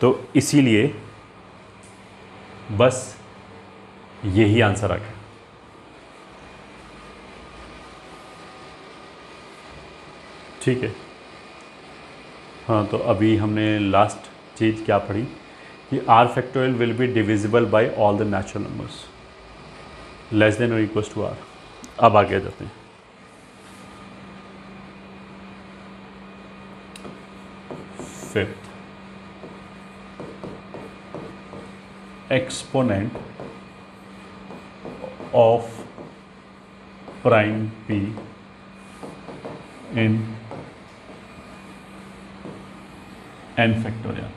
तो इसीलिए बस यही आंसर आ गया। ठीक है, हाँ, तो अभी हमने लास्ट चीज़ क्या पढ़ी कि r factorial will be divisible by all the natural numbers less than और इक्वल्स टू आर। अब आगे जाते हैं। Fifth, exponent of prime p in n factorial.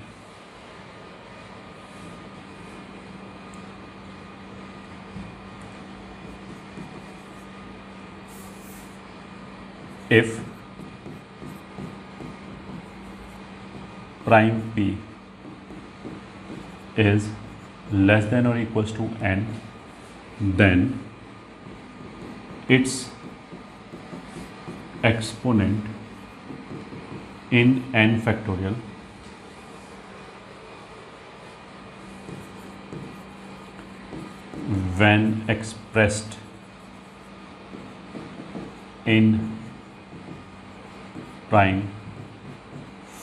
if prime p is less than or equals to n, then its exponent in n factorial when expressed in prime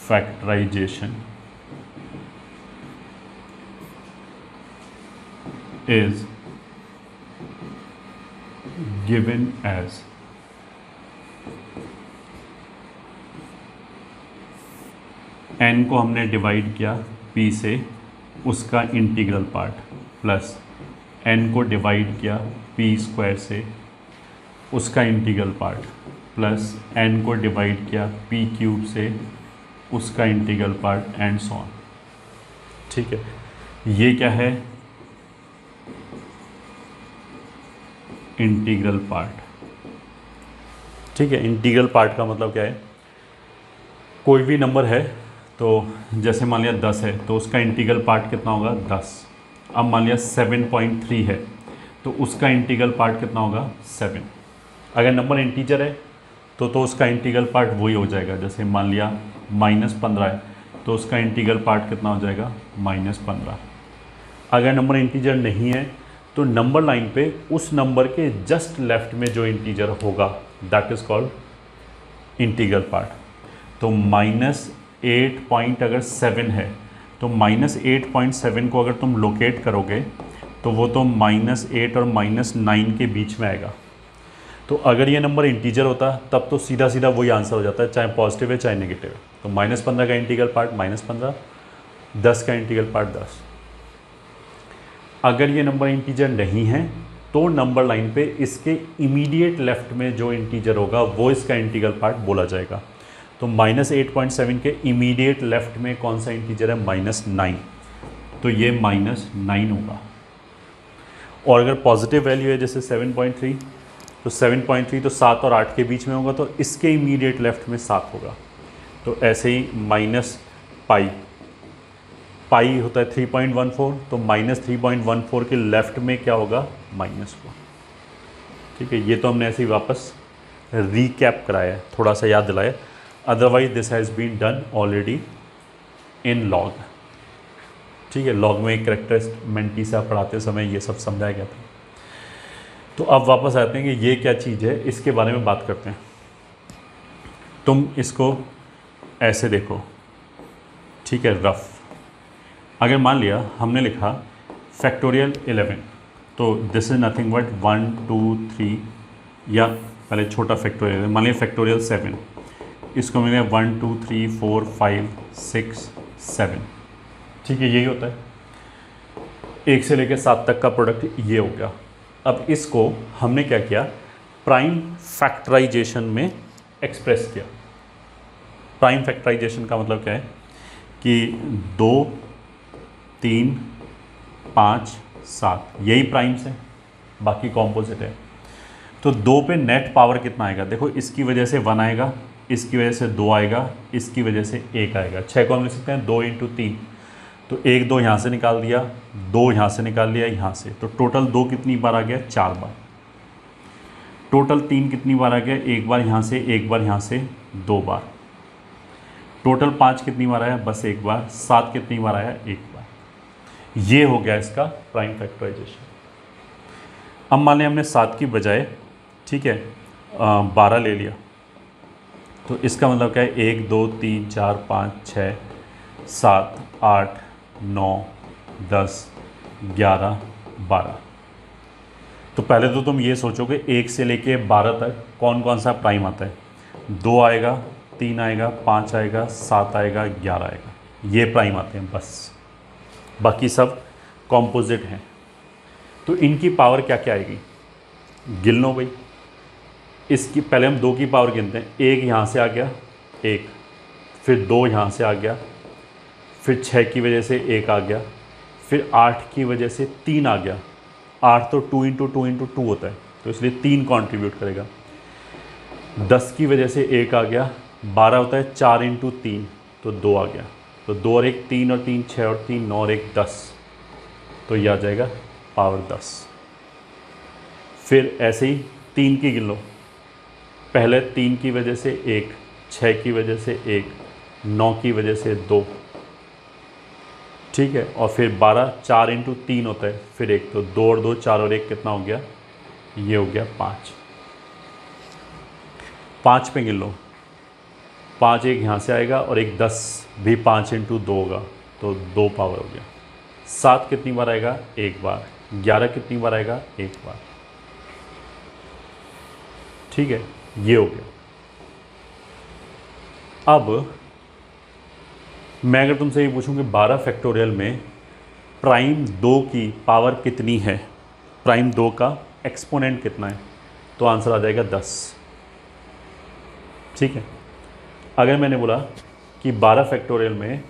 factorization is given as n को हमने divide किया p से, उसका integral part, plus n को divide किया p square से, उसका integral part, plus n को डिवाइड किया p क्यूब से, उसका integral part, and so on. ठीक है, ये क्या है? Integral part. ठीक है, इंटीग्रल पार्ट का मतलब क्या है? कोई भी नंबर है तो जैसे मान लिया 10 है तो उसका इंटीग्रल पार्ट कितना होगा? 10। अब मान लिया 7.3 है तो उसका इंटीग्रल पार्ट कितना होगा? 7। अगर नंबर इंटीजर है तो उसका इंटीग्रल पार्ट वही हो जाएगा। जैसे मान लिया -15 है तो उसका इंटीग्रल पार्ट कितना हो जाएगा? -15। अगर नंबर इंटीजर नहीं है तो नंबर लाइन पे उस नंबर के जस्ट लेफ्ट में जो इंटीजर होगा that is called integral part. तो -8.7 है तो -8.7 को अगर तुम लोकेट करोगे तो वो तो -8 और -9 के बीच में आएगा। तो अगर ये नंबर इंटीजर होता तब तो सीधा सीधा वही आंसर हो जाता है, चाहे पॉजिटिव है चाहे नेगेटिव है। तो -15 का इंटीग्रल पार्ट -15, 10 का इंटीग्रल पार्ट 10। अगर ये नंबर इंटीजर नहीं है तो नंबर लाइन पे इसके इमीडिएट लेफ्ट में जो इंटीजर होगा वो इसका इंटीग्रल पार्ट बोला जाएगा। तो -8.7 के इमीडिएट लेफ्ट में कौन सा इंटीजर है? -9, तो ये -9 होगा। और अगर पॉजिटिव वैल्यू है जैसे 7.3 तो 7.3 तो 7 और 8 के बीच में होगा तो इसके इमीडिएट लेफ्ट में 7 होगा। तो ऐसे ही -पाई, पाई होता है 3.14 तो -3.14 के लेफ्ट में क्या होगा? -4। ठीक है, ये तो हमने ऐसे ही वापस रीकैप कराया है, थोड़ा सा याद दिलाया। Otherwise this has been done already in log. ठीक है, लॉग में एक कैरेक्टरिस्टिक से पढ़ाते समय ये सब समझाया गया था। तो अब वापस आते हैं कि ये क्या चीज़ है, इसके बारे में बात करते हैं। तुम इसको ऐसे देखो, ठीक है, रफ। अगर मान लिया हमने लिखा फैक्टोरियल 11 तो दिस इज़ नथिंग बट 1 2 3, या पहले छोटा फैक्टोरियल, मान लिया फैक्टोरियल 7, इसको मैंने 1 2 3 4 5 6 7। ठीक है, यही होता है 1 से लेकर 7 तक का प्रोडक्ट ये हो गया। अब इसको हमने क्या किया? प्राइम फैक्टराइजेशन में एक्सप्रेस किया। प्राइम फैक्टराइजेशन का मतलब क्या है कि 2 3 5 7 यही प्राइम्स है, बाकी कॉम्पोजिट है। तो 2 पे नेट पावर कितना आएगा? देखो, इसकी वजह से 1 आएगा, इसकी वजह से 2 आएगा, इसकी वजह से 1 आएगा। 6 को हम लिख सकते हैं 2 × 3, तो 1 2 यहाँ से निकाल दिया, 2 यहाँ से निकाल लिया, यहाँ से, तो टोटल 2 कितनी बार आ गया? 4 बार। टोटल 3 कितनी बार आ गया? 1 बार यहाँ से, 1 बार यहाँ से, 2 बार। टोटल 5 कितनी बार आया? बस 1 बार। 7 कितनी बार आया? 1 बार। ये हो गया इसका प्राइम फैक्टराइजेशन। अब मान लें हमने 7 की बजाय, ठीक है, 12 ले लिया, तो इसका मतलब क्या है? 1 2 3 4 5 6 7 8 9 10 11 12। तो पहले तो तुम ये सोचोगे 1 से लेके 12 तक कौन कौन सा प्राइम आता है? 2 आएगा, 3 आएगा, 5 आएगा, 7 आएगा, 11 आएगा, ये प्राइम आते हैं बस। बाकी सब कॉम्पोजिट हैं। तो इनकी पावर क्या क्या आएगी? गिन लो भाई। इसकी पहले हम 2 की पावर गिनते हैं। 1 यहाँ से आ गया, 1, फिर 2 यहाँ से आ गया, फिर 6 की वजह से 1 आ गया, फिर 8 की वजह से 3 आ गया। 8 तो 2 इंटू 2 इंटू 2 होता है, तो इसलिए 3 कॉन्ट्रीब्यूट करेगा। 10 की वजह से 1 आ गया, 12 होता है 4 इंटू 3, तो 2 आ गया। तो 2 और 1 3 और 3 6 और 3 9 और 1 10, तो ये आ जाएगा पावर 10। फिर ऐसे ही 3 की गिन लो। पहले 3 की वजह से 1, 6 की वजह से 1, 9 की वजह से 2, ठीक है। और फिर 12, 4 इंटू 3 होता है, फिर 1, तो 2 और 2 4 और 1 कितना हो गया, ये हो गया 5। 5 पे गिन लो। 5 एक यहाँ से आएगा और एक 10 भी 5 इंटू 2 होगा, तो 2 पावर हो गया। 7 कितनी बार आएगा, एक बार। 11 कितनी बार आएगा, एक बार, ठीक है, ये हो गया। अब मैं अगर तुमसे ये पूछूं कि 12 फैक्टोरियल में प्राइम 2 की पावर कितनी है, प्राइम 2 का एक्सपोनेंट कितना है, तो आंसर आ जाएगा 10, ठीक है। अगर मैंने बोला कि 12 फैक्टोरियल में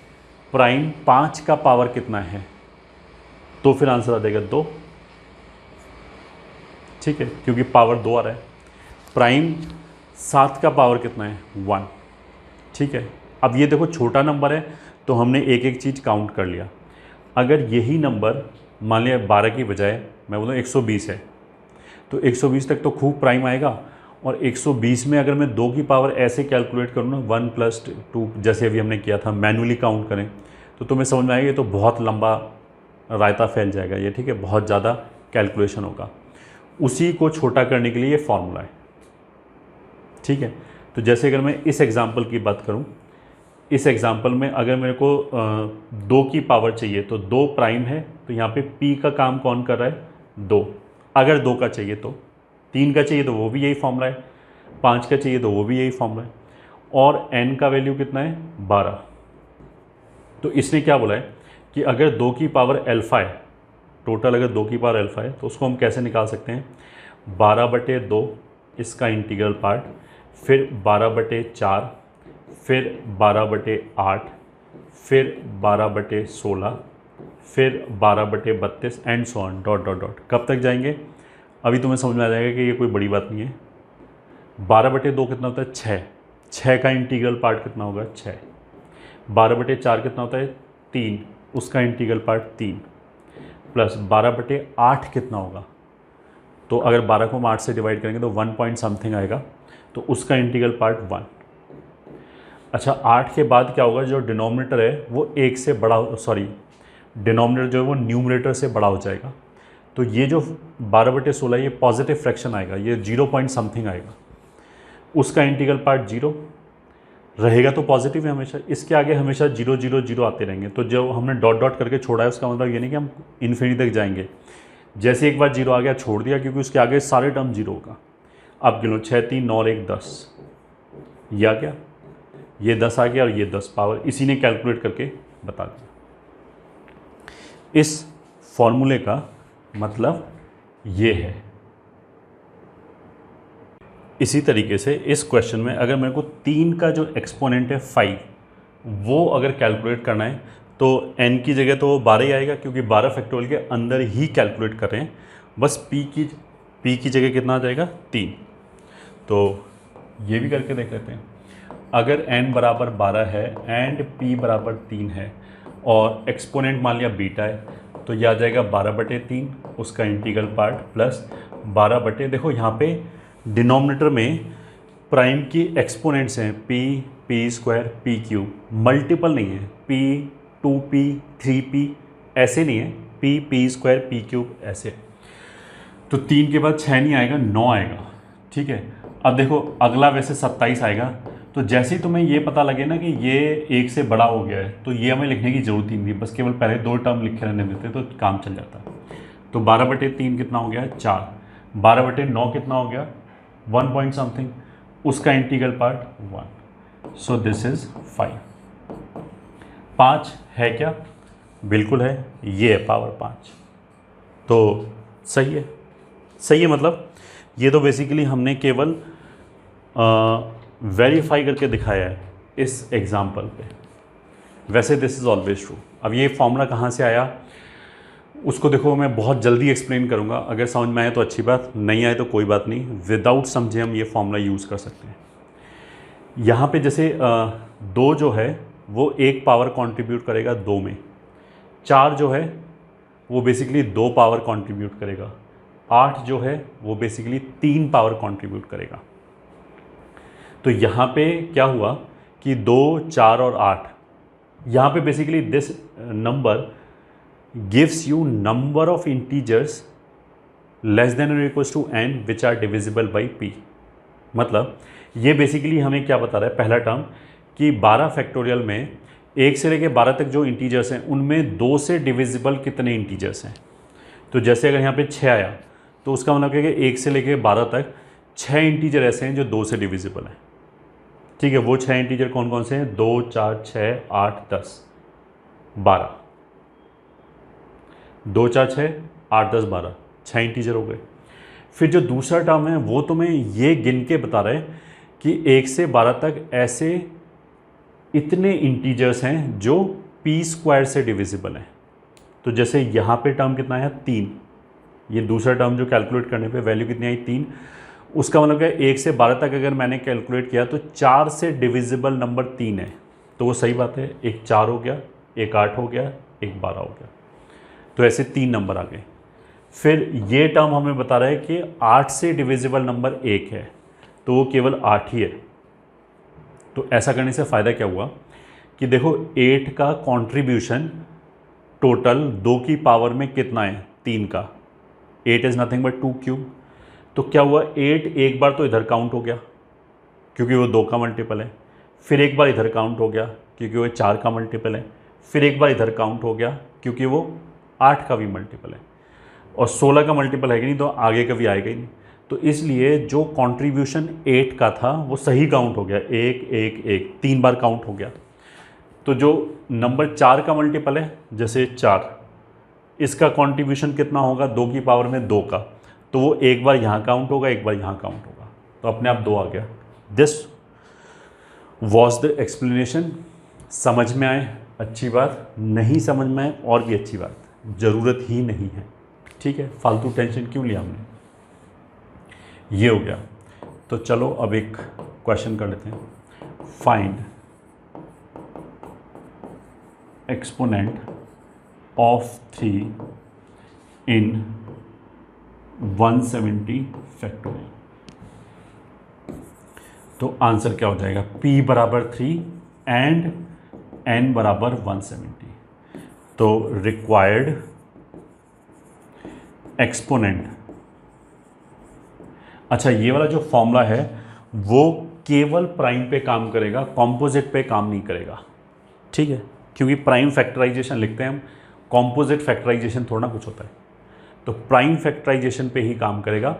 प्राइम 5 का पावर कितना है, तो फिर आंसर आ जाएगा 2, ठीक है, क्योंकि पावर 2 आ रहा है। प्राइम 7 का पावर कितना है, 1, ठीक है। अब ये देखो छोटा नंबर है, तो हमने एक एक चीज़ काउंट कर लिया। अगर यही नंबर मान लिया 12 की बजाय मैं बोलूँ 120 है, तो 120 तक तो खूब प्राइम आएगा। और 120 में अगर मैं 2 की पावर ऐसे कैलकुलेट करूँ ना, 1 + 2, जैसे अभी हमने किया था, मैनुअली काउंट करें, तो तुम्हें समझ में आएगा ये तो बहुत लंबा रायता फैल जाएगा ये, ठीक है, बहुत ज़्यादा कैलकुलेशन होगा। उसी को छोटा करने के लिए ये फॉर्मूला है, ठीक है। तो जैसे अगर मैं इस एग्ज़ाम्पल की बात करूं, इस एग्ज़ाम्पल में अगर मेरे को 2 की पावर चाहिए, तो 2 प्राइम है, तो यहाँ पे p का काम कौन कर रहा है, 2। अगर 2 का चाहिए तो, 3 का चाहिए तो वो भी यही फॉर्मूला है, 5 का चाहिए तो वो भी यही फॉर्मूला है, और n का वैल्यू कितना है, 12। तो इसने क्या बोला है कि अगर 2 की पावर अल्फ़ा है, टोटल अगर 2 की पावर अल्फ़ा है, तो उसको हम कैसे निकाल सकते हैं, 12/2 इसका इंटीग्रल पार्ट, फिर 12/4, फिर 12/8, फिर 12/16, फिर 12/32 and so on, dot dot dot. कब तक जाएंगे, अभी तुम्हें समझ में आ जाएगा कि ये कोई बड़ी बात नहीं है। 12/2 कितना होता है, 6, 6 का इंटीग्रल पार्ट कितना होगा, 6। 12/4 कितना होता है, 3, उसका इंटीग्रल पार्ट 3, प्लस 12/8 कितना होगा, तो अगर 12 को हम 8 से डिवाइड करेंगे तो 1 पॉइंट समथिंग आएगा, तो उसका इंटीग्रल पार्ट 1। अच्छा, 8 के बाद क्या होगा, जो डिनोमिनेटर है वो 1 से बड़ा, सॉरी डिनोमिनेटर जो है वो न्यूमरेटर से बड़ा हो जाएगा। तो ये जो 12/16 ये पॉजिटिव फ्रैक्शन आएगा, ये 0 पॉइंट समथिंग आएगा, उसका इंटीग्रल पार्ट 0 रहेगा, तो पॉजिटिव है हमेशा। इसके आगे हमेशा 0 0 0 आते रहेंगे। तो जो हमने डॉट डॉट करके छोड़ा है उसका मतलब ये नहीं कि हम इन्फिनिटी तक जाएंगे। जैसे एक बार 0 आ गया छोड़ दिया, क्योंकि उसके आगे सारे टर्म 0 होगा। अब गिनो, 6 3 9 और 1 10, ये आ गया, ये 10 आ गया और ये 10 पावर, इसी ने कैलकुलेट करके बता दिया। इस फॉर्मूले का मतलब ये है। इसी तरीके से इस क्वेश्चन में अगर मेरे को 3 का जो एक्सपोनेंट है 5, वो अगर कैलकुलेट करना है तो n की जगह तो 12 ही आएगा, क्योंकि 12 फैक्टोरियल के अंदर ही कैलकुलेट कर रहे हैं। बस p की जगह कितना आ जाएगा, 3। तो ये भी करके देख लेते हैं। अगर n बराबर 12 है एंड p बराबर 3 है और एक्सपोनेंट मान लिया बीटा है, तो यह आ जाएगा 12/3 उसका इंटीग्रल पार्ट, प्लस 12 देखो यहाँ पे डिनोमिनेटर में प्राइम की एक्सपोनेंट्स हैं p² p³, मल्टीपल नहीं है, p 2p 3p ऐसे नहीं है, p² p³ ऐसे। तो 3 के बाद 6 नहीं आएगा, 9 आएगा, ठीक है। अब देखो अगला वैसे 27 आएगा, तो जैसे ही तुम्हें ये पता लगे ना कि ये 1 से बड़ा हो गया है, तो ये हमें लिखने की ज़रूरत ही नहीं थी, बस केवल पहले 2 टर्म लिखे रहने देते तो काम चल जाता। तो 12/3 कितना हो गया, 4। 12/9 कितना हो गया, 1 पॉइंट समथिंग, उसका integral part 1। So this is 5। 5 है क्या, बिल्कुल है, ये है पावर 5। तो सही है, सही है, मतलब ये तो बेसिकली हमने केवल वेरीफाई करके दिखाया है इस एग्जाम्पल पे। वैसे दिस इज़ ऑलवेज ट्रू। अब ये फॉर्मूला कहाँ से आया उसको देखो मैं बहुत जल्दी एक्सप्लेन करूँगा, अगर समझ में आए तो अच्छी बात, नहीं आए तो कोई बात नहीं, विदाउट समझे हम ये फॉर्मूला यूज़ कर सकते हैं। यहाँ पे जैसे 2 जो है वो 1 पावर कंट्रीब्यूट करेगा 2 में, 4 जो है वो बेसिकली 2 पावर कंट्रीब्यूट करेगा, 8 जो है वो बेसिकली 3 पावर कंट्रीब्यूट करेगा। तो यहाँ पे क्या हुआ कि 2, 4 और 8, यहाँ पे basically this number gives you number of integers less than और equals to n which are divisible by p। मतलब ये बेसिकली हमें क्या बता रहा है, पहला टर्म कि 12 फैक्टोरियल में 1 से लेकर 12 तक जो इंटीजर्स हैं उनमें 2 से डिविजिबल कितने इंटीजर्स हैं। तो जैसे अगर यहाँ पे 6 आया तो उसका मतलब क्या है कि 1 से लेकर 12 तक 6 इंटीजर ऐसे हैं जो 2 से डिविजिबल हैं। ठीक है, वो 6 इंटीजर कौन कौन से हैं, 2, 4, 6, 8, 10, 12, 2, 4, 6, 8, 10, 12, 6 इंटीजर हो गए। फिर जो दूसरा टर्म है वो तुम्हें ये गिन के बता रहे हैं कि 1 से 12 तक ऐसे इतने इंटीजर्स हैं जो p² से डिविजिबल हैं। तो जैसे यहाँ पे टर्म कितना आया, 3, ये दूसरा टर्म जो कैलकुलेट करने पे वैल्यू कितनी आई, 3। उसका मतलब क्या है 1 से 12 तक अगर मैंने कैलकुलेट किया तो 4 से डिविजिबल नंबर 3 है, तो वो सही बात है, एक 4 हो गया, एक 8 हो गया, एक 12 हो गया, तो ऐसे 3 नंबर आ गए। फिर ये टर्म हमें बता रहा है कि 8 से डिविजिबल नंबर 1 है, तो वो केवल 8 ही है। तो ऐसा करने से फ़ायदा क्या हुआ कि देखो 8 का कंट्रीब्यूशन टोटल 2 की पावर में कितना है, 3 का, 8 इज़ नथिंग बट 2 क्यूब। तो क्या हुआ, 8 एक बार तो इधर काउंट हो गया क्योंकि वो 2 का मल्टीपल है, फिर एक बार इधर काउंट हो गया क्योंकि वो 4 का मल्टीपल है, फिर एक बार इधर काउंट हो गया क्योंकि वो 8 का भी मल्टीपल है, और 16 का मल्टीपल है कि नहीं, तो आगे कभी आएगा ही नहीं। तो इसलिए जो कंट्रीब्यूशन 8 का था वो सही काउंट हो गया, 1 1 1, 3 बार काउंट हो गया। तो जो नंबर 4 का मल्टीपल है, जैसे 4, इसका कंट्रीब्यूशन कितना होगा, 2 की पावर में 2 का, तो वो एक बार यहाँ काउंट होगा, एक बार यहाँ काउंट होगा, तो अपने आप 2 आ गया। This was the explanation. समझ में आए अच्छी बात, नहीं समझ में आए और भी अच्छी बात, ज़रूरत ही नहीं है। ठीक है, फालतू टेंशन क्यों लिया हमने, ये हो गया। तो चलो अब एक क्वेश्चन कर लेते हैं। Find exponent of 3 in 170 factorial. तो आंसर क्या हो जाएगा, p बराबर 3 एंड n बराबर 170। तो रिक्वायर्ड एक्सपोनेंट, अच्छा ये वाला जो फॉर्मूला है वो केवल प्राइम पे काम करेगा, कॉम्पोजिट पे काम नहीं करेगा। ठीक है, क्योंकि प्राइम फैक्टराइजेशन लिखते हैं हम, कॉम्पोजिट फैक्टराइजेशन थोड़ा कुछ होता है, तो प्राइम फैक्टराइजेशन पे ही काम करेगा।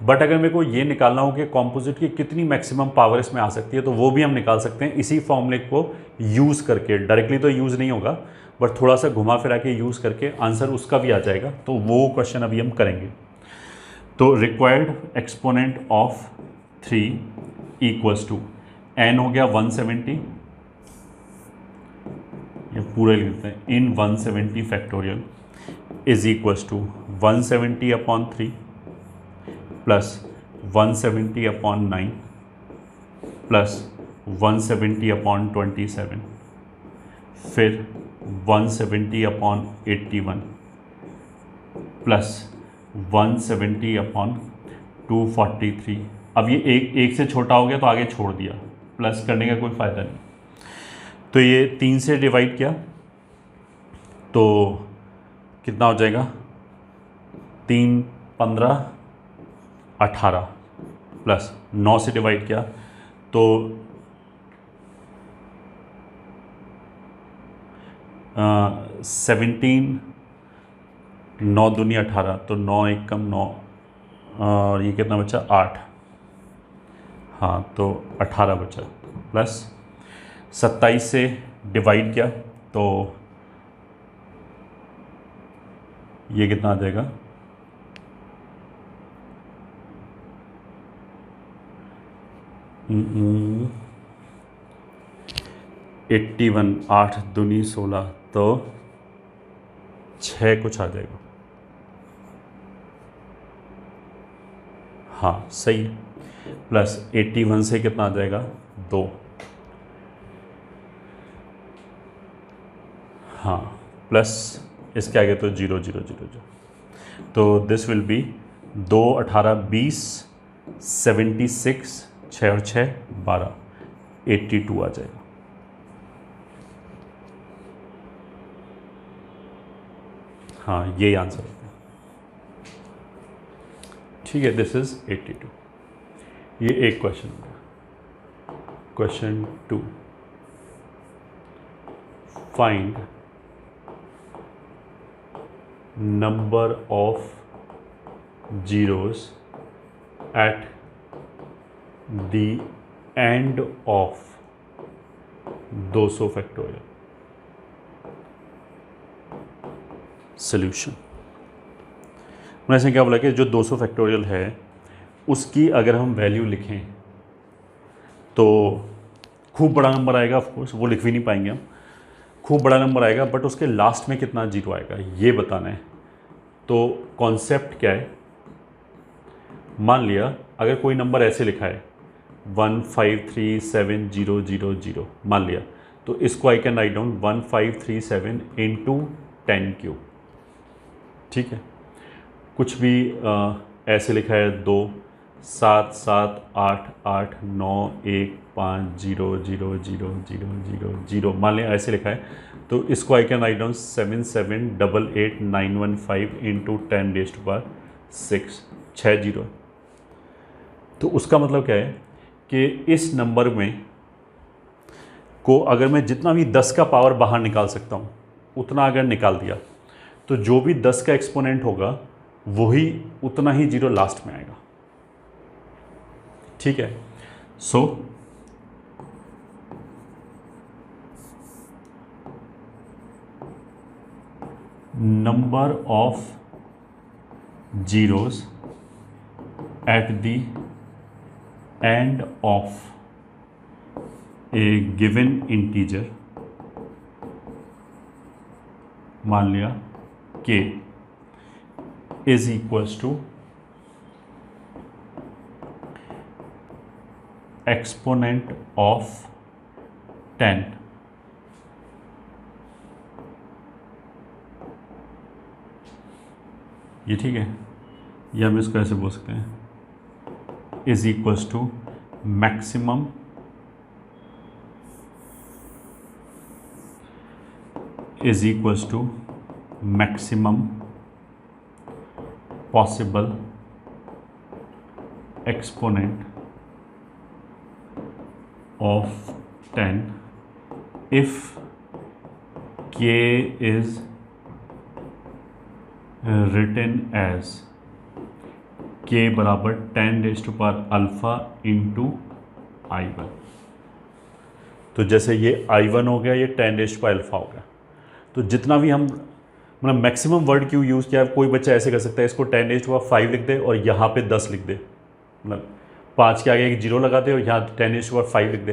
बट अगर मेरे को ये निकालना हो कि कॉम्पोजिट की कितनी मैक्सिमम पावर इसमें आ सकती है, तो वो भी हम निकाल सकते हैं इसी फॉर्मूले को यूज़ करके। डायरेक्टली तो यूज़ नहीं होगा, बट थोड़ा सा घुमा फिरा के यूज़ करके आंसर उसका भी आ जाएगा। तो वो क्वेश्चन अभी हम करेंगे। तो required exponent of 3 equals to n हो गया 170, ये पूरे लिख देते हैं, in 170 factorial is equals to 170 upon 3 plus 170 upon 9 plus 170 upon 27, फिर 170 अपॉन 81 प्लस 170 अपॉन 243। अब ये एक से छोटा हो गया तो आगे छोड़ दिया, प्लस करने का कोई फ़ायदा नहीं। तो ये 3 से डिवाइड किया तो कितना हो जाएगा, 3 15 18 प्लस 9 से डिवाइड किया तो 17, 9 दूनी 18, तो 9 एक कम 9, और ये कितना बचा 8, हाँ तो 18 बचा, प्लस 27 से डिवाइड किया तो ये कितना आ जाएगा, 81, 8 दूनी 16, तो 6 कुछ आ जाएगा। हाँ सही है। प्लस 81 से कितना आ जाएगा 2। हाँ प्लस इसके आगे तो 0 0 0 0, तो दिस विल बी 2 18 20 76, 6 और 6 12, 82 आ जाएगा। हाँ यही आंसर होता है। ठीक है, दिस इज 82। ये एक क्वेश्चन होगा। Question 2, find number of zeros at the end of 200 factorial. Solution मैंने ऐसे क्या बोला कि जो 200 फैक्टोरियल है उसकी अगर हम वैल्यू लिखें तो खूब बड़ा नंबर आएगा, ऑफ कोर्स वो लिख भी नहीं पाएंगे हम, खूब बड़ा नंबर आएगा, बट उसके लास्ट में कितना जीरो आएगा ये बताना है। तो कॉन्सेप्ट क्या है, मान लिया अगर कोई नंबर ऐसे लिखा है 1537000 मान लिया, तो इसको I can write down 1537 into 10 cube. ठीक है, कुछ भी ऐसे लिखा है 2 7 7 8 8 9 1 5 0 0 0 0 0 0 मान लिया ऐसे लिखा है, तो इसको I can write down 7788915 into 10⁻6 6 zero. तो उसका मतलब क्या है कि इस नंबर में को अगर मैं जितना भी 10 का पावर बाहर निकाल सकता हूँ उतना अगर निकाल दिया तो जो भी 10 का एक्सपोनेंट होगा वही उतना ही जीरो लास्ट में आएगा। ठीक है, so number of zeros at the end of a given integer, मान लिया k is equals to exponent of 10 ये ठीक है, या हम इसको ऐसे बोल सकते हैं is equals to maximum is equals to maximum possible exponent of 10 if k is written as k बराबर 10⁻⁴ इंटू I1। तो जैसे ये I1 हो गया, ये 10⁻⁴ हो गया, तो जितना भी हम मतलब मैक्सिमम वर्ड क्यों यूज़ किया, कोई बच्चा ऐसे कर सकता है इसको 10⁻⁵ लिख दे और यहाँ पे 10 लिख दे, मतलब 5 के आगे एक जीरो लगा दे और यहाँ 10⁻⁵ लिख दे,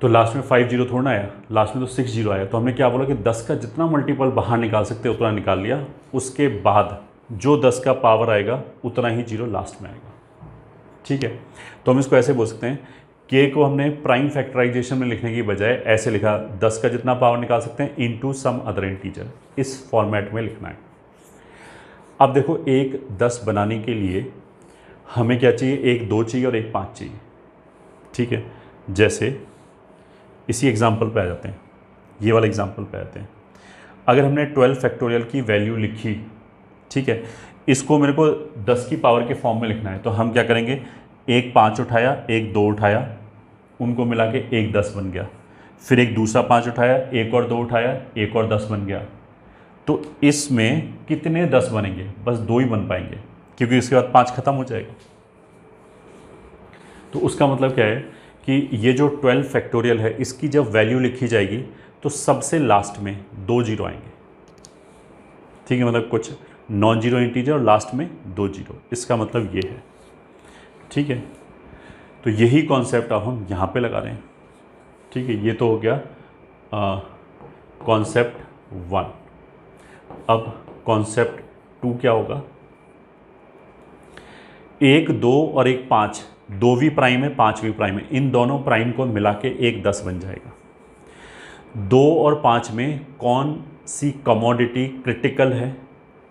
तो लास्ट में 5 जीरो थोड़ा आया, लास्ट में तो 6 जीरो आया। तो हमने क्या बोला कि 10 का जितना मल्टीपल बाहर निकाल सकते उतना निकाल लिया, उसके बाद जो 10 का पावर आएगा उतना ही जीरो लास्ट में आएगा। ठीक है, तो हम इसको ऐसे बोल सकते हैं, के को हमने प्राइम फैक्टराइजेशन में लिखने की बजाय ऐसे लिखा 10 का जितना पावर निकाल सकते हैं इनटू सम अदर इंटीजर, इस फॉर्मेट में लिखना है। अब देखो एक 10 बनाने के लिए हमें क्या चाहिए, एक 2 चाहिए और एक 5 चाहिए। ठीक है, जैसे इसी एग्जांपल पे आ जाते हैं, ये वाला एग्जांपल पे आते हैं। अगर हमने 12 फैक्टोरियल की वैल्यू लिखी, ठीक है, इसको मेरे को 10 की पावर के फॉर्म में लिखना है, तो हम क्या करेंगे, एक 5 उठाया, एक 2 उठाया, उनको मिला के एक 10 बन गया, फिर एक दूसरा 5 उठाया, एक और 2 उठाया, एक और 10 बन गया। तो इसमें कितने 10 बनेंगे, बस 2 ही बन पाएंगे, क्योंकि इसके बाद 5 खत्म हो जाएगा। तो उसका मतलब क्या है कि ये जो 12 फैक्टोरियल है इसकी जब वैल्यू लिखी जाएगी तो सबसे लास्ट में 2 जीरो आएंगे। ठीक है, मतलब कुछ नॉन जीरो इंटीजर और लास्ट में 2 जीरो, इसका मतलब ये है। ठीक है, तो यही कॉन्सेप्ट अब हम यहाँ पे लगा रहे हैं। ठीक है, ये तो हो गया कॉन्सेप्ट 1। अब कॉन्सेप्ट 2 क्या होगा? 1 2 और 1 5, 2 भी प्राइम है 5 भी प्राइम है, इन दोनों प्राइम को मिला के 1 10 बन जाएगा। 2 और 5 में कौन सी कमोडिटी क्रिटिकल है,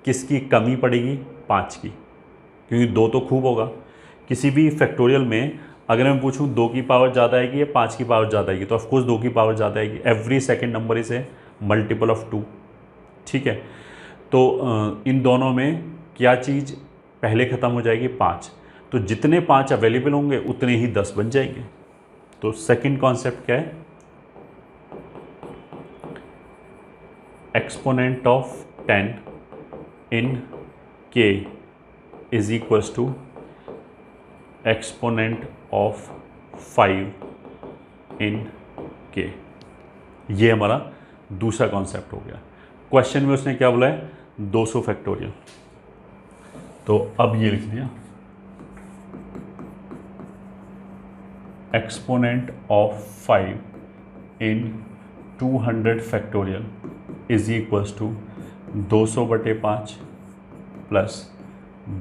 किसकी कमी पड़ेगी? 5 की, क्योंकि 2 तो खूब होगा। किसी भी फैक्टोरियल में अगर मैं पूछूं 2 की पावर ज़्यादा आएगी या 5 की पावर ज़्यादा आएगी, तो ऑफकोर्स 2 की पावर ज़्यादा आएगी। Every second number is a multiple of 2। ठीक है, तो इन दोनों में क्या चीज़ पहले ख़त्म हो जाएगी? 5। तो जितने 5 अवेलेबल होंगे उतने ही 10 बन जाएंगे। तो सेकंड कॉन्सेप्ट क्या है? Exponent of 10 in k is equals to exponent of 5 in k। ये हमारा दूसरा कॉन्सेप्ट हो गया। क्वेश्चन में उसने क्या बोला है? 200 फैक्टोरियल। तो अब ये लिख दिया, exponent of 5 in 200 factorial is equals to 200/5 plus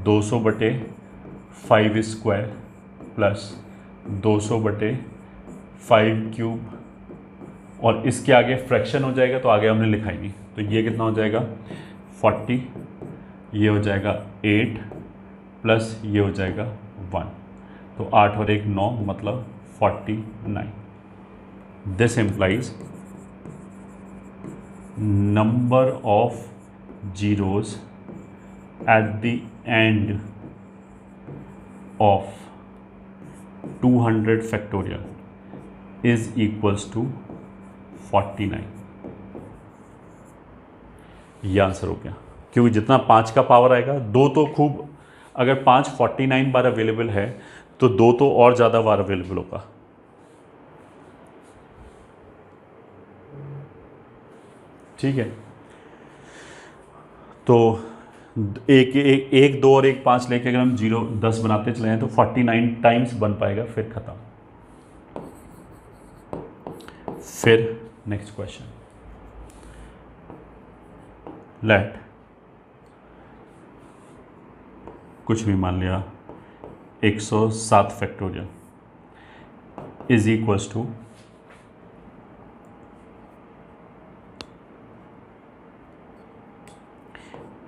200/5 square plus 200/5 cube, और इसके आगे फ्रैक्शन हो जाएगा तो आगे हमने लिखा ही नहीं। तो ये कितना हो जाएगा? 40, ये हो जाएगा 8 प्लस ये हो जाएगा 1, तो 8 और 1 9, मतलब 49। This implies number of zeros at the end of 200 factorial is equals to 49। ये आंसर हो गया, क्योंकि जितना 5 का पावर आएगा, 2 तो खूब, अगर 5 49 बार अवेलेबल है तो 2 तो और ज़्यादा बार अवेलेबल होगा। ठीक है, तो 1 2 और 1 5 लेके अगर हम 0 10 बनाते चले हैं तो 49 टाइम्स बन पाएगा, फिर खत्म। फिर नेक्स्ट क्वेश्चन, लेट कुछ भी मान लिया 107 factorial is equals to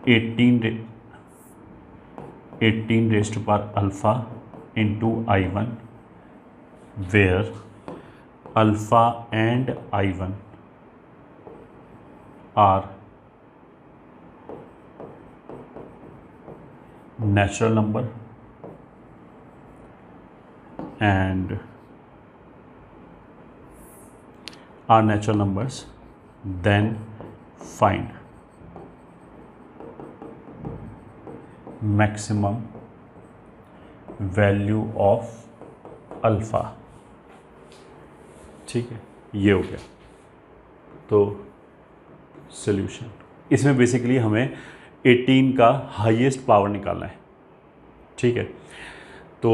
18 raised to power alpha into I1, where alpha and I1 are natural number and are natural numbers, then find maximum value of alpha. ठीक है, ये हो गया। तो सॉल्यूशन, इसमें बेसिकली हमें 18 का हाईएस्ट पावर निकालना है। ठीक है, तो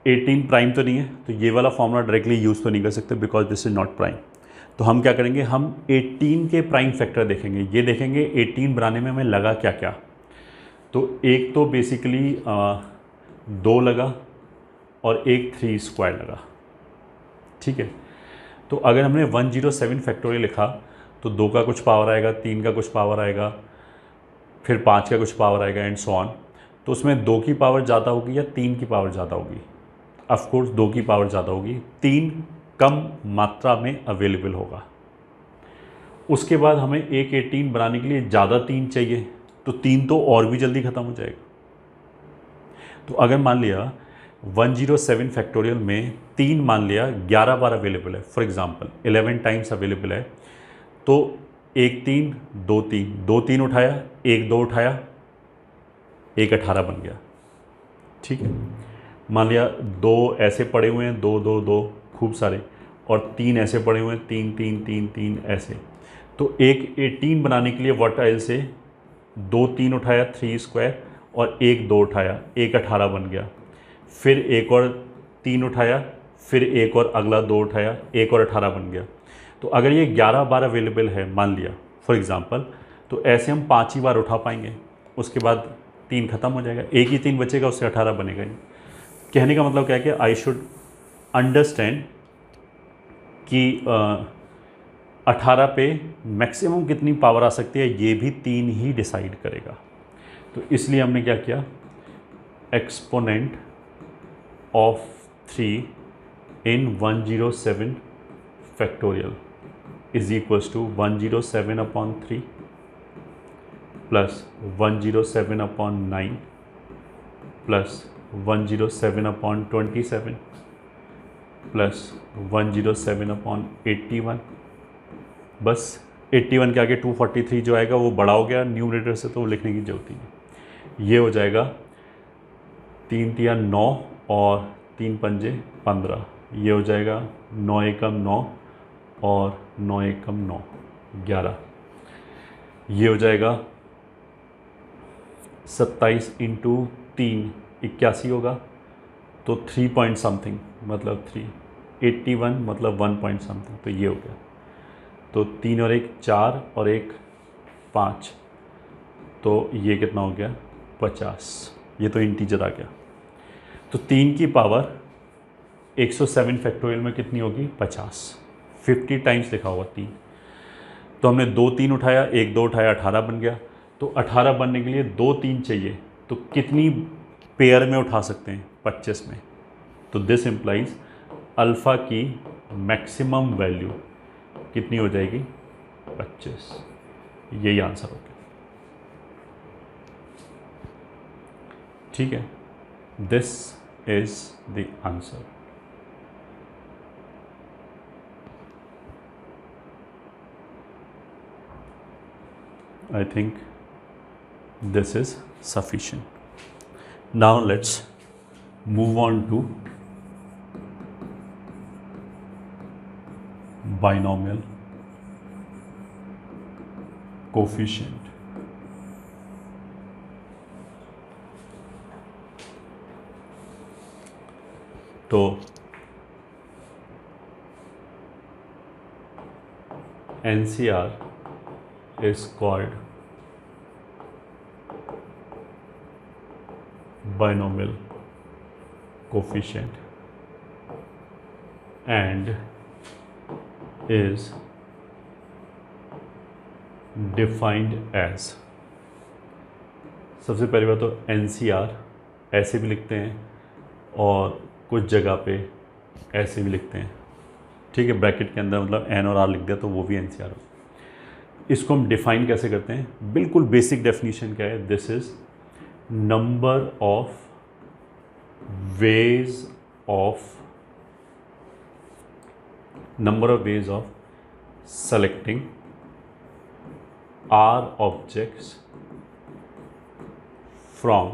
18 प्राइम तो नहीं है, तो ये वाला फॉर्मूला डायरेक्टली यूज़ तो नहीं कर सकते because this is not prime. तो हम क्या करेंगे, हम 18 के प्राइम फैक्टर देखेंगे। ये देखेंगे 18 बनाने में हमें लगा क्या क्या। तो एक तो बेसिकली 2 लगा और एक 3 स्क्वायर लगा। ठीक है, तो अगर हमने 107 फैक्टोरियल लिखा तो 2 का कुछ पावर आएगा, 3 का कुछ पावर आएगा, फिर 5 का कुछ पावर आएगा एंड सो ऑन। तो उसमें 2 की पावर ज़्यादा होगी या 3 की पावर ज़्यादा होगी? ऑफ कोर्स 2 की पावर ज़्यादा होगी, 3 कम मात्रा में अवेलेबल होगा। उसके बाद हमें एक 18 बनाने के लिए ज़्यादा 3 चाहिए, तो 3 तो और भी जल्दी ख़त्म हो जाएगा। तो अगर मान लिया 107 फैक्टोरियल में 3 मान लिया 11 बार अवेलेबल है, फॉर एग्जांपल 11 टाइम्स अवेलेबल है, तो 1 3 2 3 2 3 उठाया, 1 2 उठाया, 1 18 बन गया। ठीक है, मान लिया 2 ऐसे पड़े हुए हैं, 2 2 2 खूब सारे, और 3 ऐसे पड़े हुए हैं, 3 3 3 3 ऐसे। तो एक 18 बनाने के लिए व्हाट आई विल से 2 3 उठाया 3 स्क्वायर, और 1 2 उठाया, 1 18 बन गया। फिर एक और 3 उठाया, फिर एक और अगला 2 उठाया, एक और 18 बन गया। तो अगर ये 11 बार अवेलेबल है मान लिया फॉर एग्ज़ाम्पल, तो ऐसे हम 5 ही बार उठा पाएंगे, उसके बाद 3 ख़त्म हो जाएगा, एक ही 3 बचेगा, उससे 18 बनेगा ही। कहने का मतलब क्या है कि आई शुड अंडरस्टैंड कि 18 पे मैक्सिमम कितनी पावर आ सकती है ये भी 3 ही डिसाइड करेगा। तो इसलिए हमने क्या किया, exponent of 3 in 107 factorial is equals to 107/3 plus 107/9 plus 107/27 plus 107/81। बस 81 के आगे 243 जो आएगा वो बड़ा हो गया न्यूमरेटर से, तो वो लिखने की जरूरत ही नहीं। ये हो जाएगा 3 तिया 9 और 3 पंजे 15। ये हो जाएगा 9 एकम 9 और 9 एकम 9 11। ये हो जाएगा 27 इंटू 3 81 होगा, तो 3 पॉइंट समथिंग मतलब 3, 81 मतलब 1 पॉइंट समथिंग, तो ये हो गया। तो 3 और 1 4 और 1 5, तो ये कितना हो गया 50। ये तो इंटीजर आ गया। तो 3 की पावर 107 फैक्टोरियल में कितनी होगी 50, 50 टाइम्स लिखा होगा 3। तो हमने 2 3 उठाया, 1 2 उठाया, 18 बन गया। तो 18 बनने के लिए 2 3 चाहिए, तो कितनी पेयर में उठा सकते हैं 25 में। तो दिस इम्प्लाइज अल्फ़ा की मैक्सिमम वैल्यू कितनी हो जाएगी 25। यही आंसर हो गया। ठीक है, this is the answer. I think this is sufficient. Now let's move on to binomial coefficient. तो NCR is called binomial coefficient and is defined as, सबसे पहली बात तो NCR ऐसे भी लिखते हैं और कुछ जगह पे ऐसे भी लिखते हैं। ठीक है, ब्रैकेट के अंदर मतलब N और R लिख दिया तो वो भी NCR हो। इसको हम डिफाइन कैसे करते हैं, बिल्कुल बेसिक डेफिनेशन क्या है, this is number of ways of selecting r objects from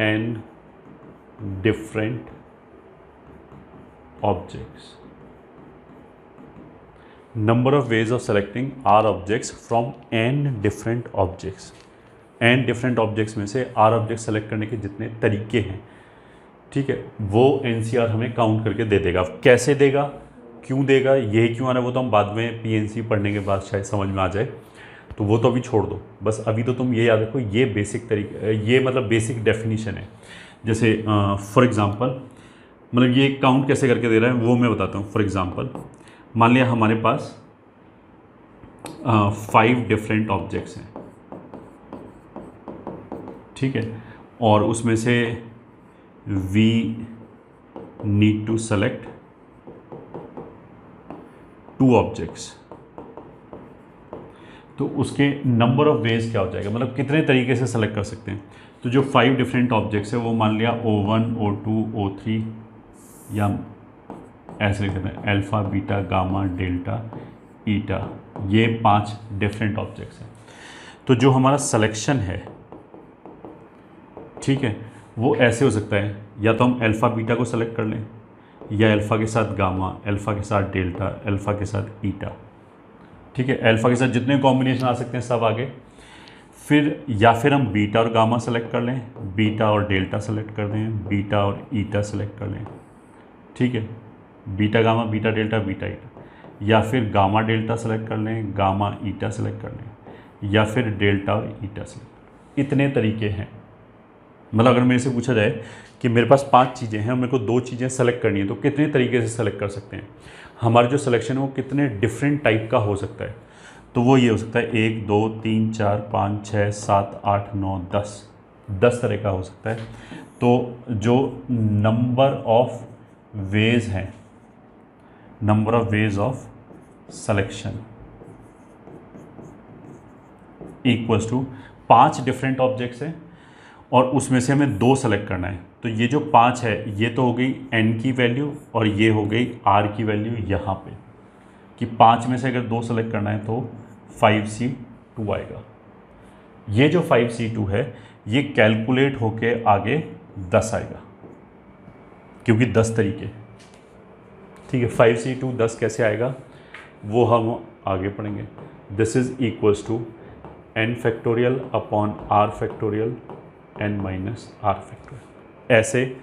n different objects. Number of ways of selecting r objects from n different objects. n different objects में से r objects सेलेक्ट करने के जितने तरीके हैं, ठीक है, वो NCR हमें काउंट करके दे देगा। कैसे देगा, क्यों देगा, ये क्यों आ रहा है, वो तो हम बाद में PNC पढ़ने के बाद शायद समझ में आ जाए, तो वो तो अभी छोड़ दो। बस अभी तो तुम ये याद रखो, ये बेसिक तरीके, ये मतलब बेसिक डेफिनेशन है। जैसे फॉर एग्ज़ाम्पल मतलब ये काउंट कैसे करके दे रहा है वो मैं बताता हूँ। फॉर एग्ज़ाम्पल मान लिया हमारे पास 5 डिफरेंट ऑब्जेक्ट्स हैं, ठीक है, और उसमें से we need to select 2 objects, तो उसके नंबर ऑफ वेज क्या हो जाएगा, मतलब कितने तरीके से सेलेक्ट कर सकते हैं। तो जो 5 डिफरेंट ऑब्जेक्ट्स है वो मान लिया O1 O2 O3, या ऐसे लिख देते हैं अल्फ़ा बीटा गामा डेल्टा ईटा, ये 5 डिफरेंट ऑब्जेक्ट्स हैं। तो जो हमारा सिलेक्शन है, ठीक है, वो ऐसे हो सकता है, या तो हम अल्फ़ा बीटा को सेलेक्ट कर लें, या अल्फ़ा के साथ गामा, अल्फ़ा के साथ डेल्टा, अल्फ़ा के साथ ईटा, ठीक है, अल्फ़ा के साथ जितने कॉम्बिनेशन आ सकते हैं सब आगे। फिर या फिर हम बीटा और गामा सेलेक्ट कर लें, बीटा और डेल्टा सेलेक्ट कर दें, बीटा और ईटा सेलेक्ट कर लें, ठीक है, beta gamma beta delta beta eta, या फिर गामा डेल्टा सेलेक्ट कर लें, गामा ईटा सेलेक्ट कर लें, या फिर डेल्टा और ईटा सेलेक्ट। इतने तरीके हैं। मतलब अगर मेरे से पूछा जाए कि मेरे पास 5 चीज़ें हैं और मेरे को 2 चीज़ें सेलेक्ट करनी है तो कितने तरीके से सेलेक्ट कर सकते हैं, हमारा जो सिलेक्शन है वो कितने डिफरेंट टाइप का हो सकता है। तो वो ये हो सकता है 1 2 3 4 5 6 7 8 9 10 तरह का हो सकता है। तो जो नंबर ऑफ वेज हैं, number of ways of selection equals to 5 different objects हैं और उसमें से हमें 2 सेलेक्ट करना है। तो ये जो 5 है ये तो हो गई n की वैल्यू और ये हो गई r की वैल्यू यहाँ पे, कि 5 में से अगर 2 सेलेक्ट करना है तो 5c2 आएगा। ये जो 5c2 है ये कैलकुलेट होके आगे 10 आएगा, क्योंकि 10 तरीके, ठीक है। 5c2 10 कैसे आएगा वो हम आगे पढ़ेंगे। This is equals to n factorial upon r factorial n minus r factorial, ऐसे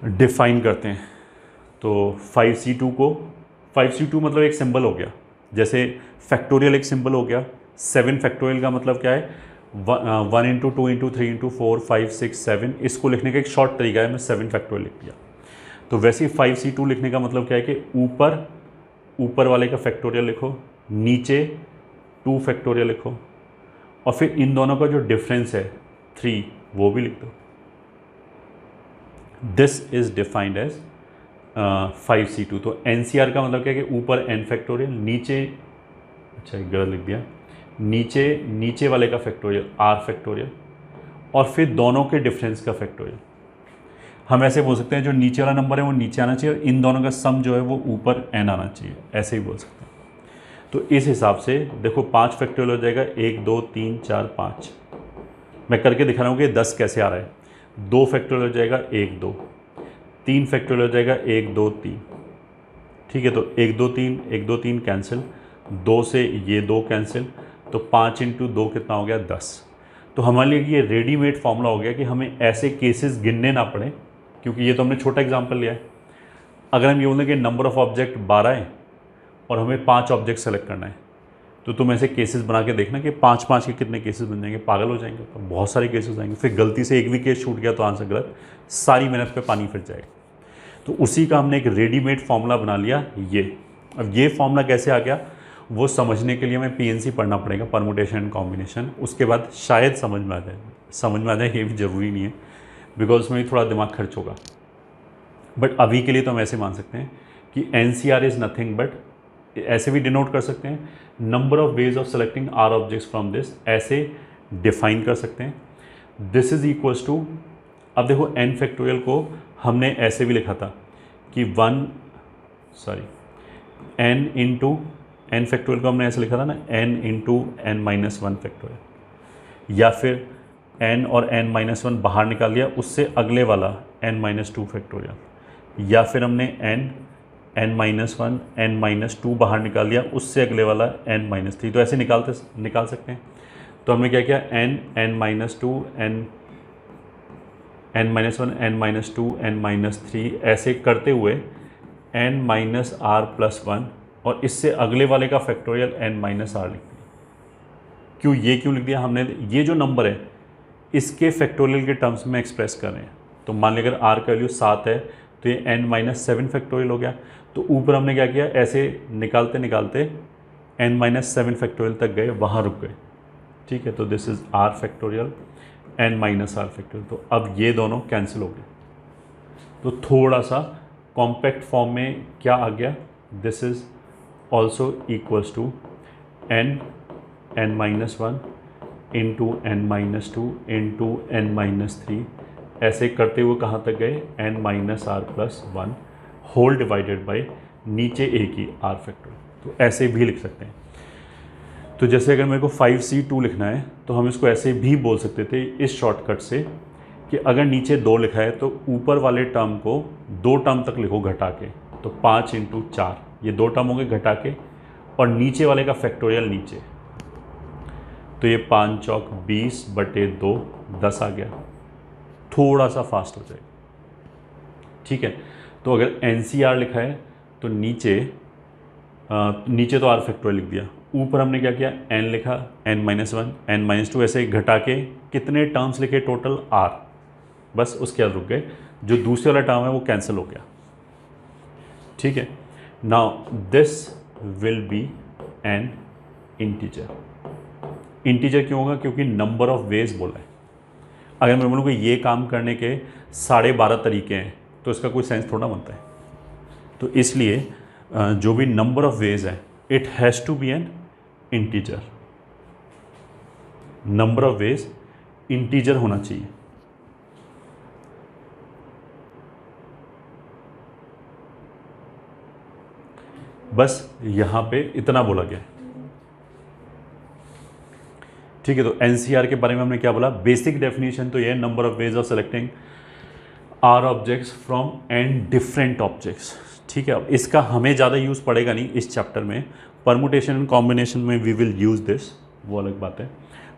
डिफाइन करते हैं। तो 5c2 को 5c2 मतलब एक सिंबल हो गया, जैसे फैक्टोरियल एक सिंबल हो गया। 7 फैक्टोरियल का मतलब क्या है, 1 इंटू 2 इंटू 3 इंटू 4 5 6 7, इसको लिखने का एक शॉर्ट तरीका है, मैं 7 फैक्टोरियल लिख दिया। तो वैसे ही 5c2 लिखने का मतलब क्या है कि ऊपर वाले का फैक्टोरियल लिखो, नीचे 2 फैक्टोरियल लिखो, और फिर इन दोनों का जो डिफरेंस है 3 वो भी लिख दो। This is defined as 5c2। तो NCR का मतलब क्या है कि ऊपर n फैक्टोरियल, नीचे, अच्छा एक गलत लिख दिया, नीचे वाले का फैक्टोरियल r फैक्टोरियल, और फिर दोनों के डिफरेंस का फैक्टोरियल। हम ऐसे बोल सकते हैं जो नीचे वाला नंबर है वो नीचे आना चाहिए और इन दोनों का सम जो है वो ऊपर n आना चाहिए, ऐसे ही बोल सकते हैं। तो इस हिसाब से देखो 5 फैक्टोरियल हो जाएगा 1 2 3 4 5। मैं करके दिखा रहा हूँ कि 10 कैसे आ रहा है। 2 फैक्टोरियल हो जाएगा 1 2, 3 फैक्टोरियल हो जाएगा 1 2 3, ठीक है। तो 1 2 3 1 2 3 कैंसिल, 2 से ये 2 कैंसिल, तो 5 इंटू 2 कितना हो गया 10। तो हमारे लिए ये रेडीमेड फॉर्मूला हो गया कि हमें ऐसे केसेस गिनने ना पड़े, क्योंकि ये तो हमने छोटा एग्जांपल लिया है। अगर हम ये बोलें कि नंबर ऑफ ऑब्जेक्ट 12 है और हमें 5 ऑब्जेक्ट सेलेक्ट करना है, तो तुम ऐसे केसेस बना के देखना कि 5 के कितने केसेस बन जाएंगे, पागल हो जाएंगे। तो बहुत सारे केसेस आएंगे, फिर गलती से एक भी केस छूट गया तो आंसर गलत, सारी मेहनत पे पानी फिर जाएगा। तो उसी का हमने एक रेडीमेड फार्मूला बना लिया ये। अब ये फार्मूला कैसे आ गया वो समझने के लिए हमें PNC पढ़ना पड़ेगा, परमुटेशन एंड कॉम्बिनेशन। उसके बाद शायद समझ में आ जाए, ये भी ज़रूरी नहीं है, बिकॉज उसमें भी थोड़ा दिमाग खर्च होगा। बट अभी के लिए तो हम ऐसे मान सकते हैं कि NCR इज़ नथिंग बट, ऐसे भी डिनोट कर सकते हैं, number of ways of selecting R objects from this, ऐसे डिफाइन कर सकते हैं। दिस इज इक्वल्स टू, अब देखो n फैक्टोरियल को हमने ऐसे भी लिखा था कि n इंटू n फैक्टोरियल को हमने ऐसे लिखा था ना, n into n minus 1 factorial, या फिर n और n माइनस 1 बाहर निकाल दिया, उससे अगले वाला n माइनस 2 फैक्टोरियल, या फिर हमने n माइनस 1 n माइनस 2 बाहर निकाल दिया, उससे अगले वाला n माइनस 3। तो ऐसे निकाल सकते हैं। तो हमने क्या किया, n minus 2 n minus 1 n minus 2 n minus 3, ऐसे करते हुए n माइनस r प्लस 1, और इससे अगले वाले का फैक्टोरियल n माइनस r लिख दिया। क्यों लिख दिया हमने, ये जो नंबर है इसके फैक्टोरियल के टर्म्स में एक्सप्रेस कर रहे हैं। तो मान लीजिए अगर r का वैल्यू 7 है तो ये n माइनस 7 फैक्टोरियल हो गया। तो ऊपर हमने क्या किया, ऐसे निकालते निकालते n माइनस 7 फैक्टोरियल तक गए, वहाँ रुक गए, ठीक है। तो this is r factorial n minus r factorial. तो अब ये दोनों कैंसिल हो गए, तो थोड़ा सा कॉम्पैक्ट फॉर्म में क्या आ गया, this is also equals to n minus 1 into n minus 2 into n minus 3, ऐसे करते हुए कहाँ तक गए, n minus r plus 1 whole divided by नीचे a की r फैक्टोरियल। तो ऐसे भी लिख सकते हैं। तो जैसे अगर मेरे को 5c2 लिखना है तो हम इसको ऐसे भी बोल सकते थे इस शॉर्टकट से कि अगर नीचे 2 लिखा है तो ऊपर वाले टर्म को 2 टर्म तक लिखो घटा के, तो 5 इंटू 4 ये 2 टर्म हो गए घटा के, और नीचे वाले का फैक्टोरियल नीचे। तो ये 5 चौक 20/2 10 आ गया। थोड़ा सा फास्ट हो जाएगा, ठीक है। तो अगर NCR लिखा है तो नीचे तो R फैक्टोरियल लिख दिया, ऊपर हमने क्या किया n लिखा, n-1 n-2 ऐसे घटा के कितने टर्म्स लिखे टोटल R, बस उसके बाद रुक गए। जो दूसरे वाला टर्म है वो कैंसिल हो गया, ठीक है। Now this will be an integer. Integer क्यों होगा? क्योंकि नंबर ऑफ वेज बोला है। अगर मैं बोलूँ कि ये काम करने के 12.5 तरीके हैं तो इसका कोई सेंस थोड़ा बनता है। तो इसलिए जो भी नंबर ऑफ वेज है it has to be an integer. Number of ways integer होना चाहिए। बस यहां पे इतना बोला गया, ठीक है। तो NCR के बारे में हमने क्या बोला? बेसिक डेफिनेशन तो ये number of ways of selecting R objects from n different objects, ठीक है। अब इसका हमें ज़्यादा यूज़ पड़ेगा नहीं इस चैप्टर में, परमुटेशन एंड कॉम्बिनेशन में वी विल यूज़ दिस, वो अलग बात है।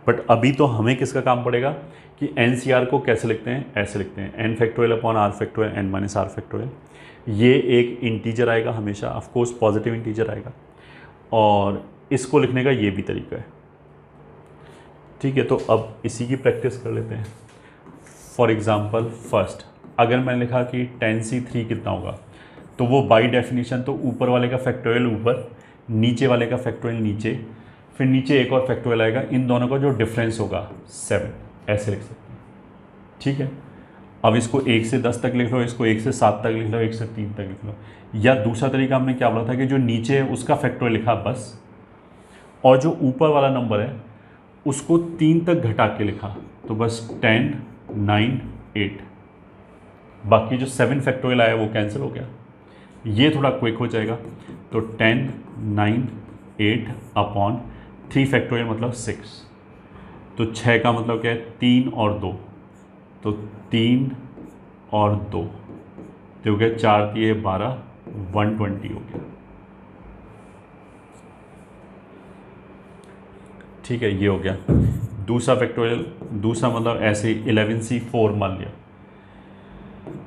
बट अभी तो हमें किसका काम पड़ेगा कि NCR को कैसे लिखते हैं? ऐसे लिखते हैं n factorial upon R factorial n-R factorial. ये एक इंटीजर आएगा हमेशा, ऑफ कोर्स पॉजिटिव इंटीजर आएगा, और इसको लिखने का ये भी तरीका है, ठीक है। तो अब इसी की प्रैक्टिस कर लेते हैं। फॉर एग्जांपल फर्स्ट, अगर मैंने लिखा कि 10C3 कितना होगा, तो वो बाय डेफिनेशन तो ऊपर वाले का फैक्टोरियल ऊपर, नीचे वाले का फैक्टोरियल नीचे, फिर नीचे एक और फैक्टोरियल आएगा, इन दोनों का जो डिफरेंस होगा 7, ऐसे लिख सकते हैं, ठीक है। अब इसको 1 से 10 तक लिख लो, इसको 1 से 7 तक लिख लो, 1 से 3 तक लिख लो। या दूसरा तरीका हमने क्या बोला था कि जो नीचे है उसका फैक्टोरियल लिखा बस, और जो ऊपर वाला नंबर है उसको 3 तक घटा के लिखा, तो बस 10, 9, 8। बाकी जो 7 फैक्टोरियल आया वो कैंसिल हो गया। ये थोड़ा क्विक हो जाएगा, तो 10, 9, 8 अपॉन 3 फैक्टोरियल मतलब 6। तो 6 का मतलब क्या है? 3 और 2, तो 3 और 2 तो हो गया 4 दिए 12, 120 हो गया, ठीक है। ये हो गया दूसरा फैक्टोरियल। दूसरा मतलब ऐसे 11C4 मान लिया,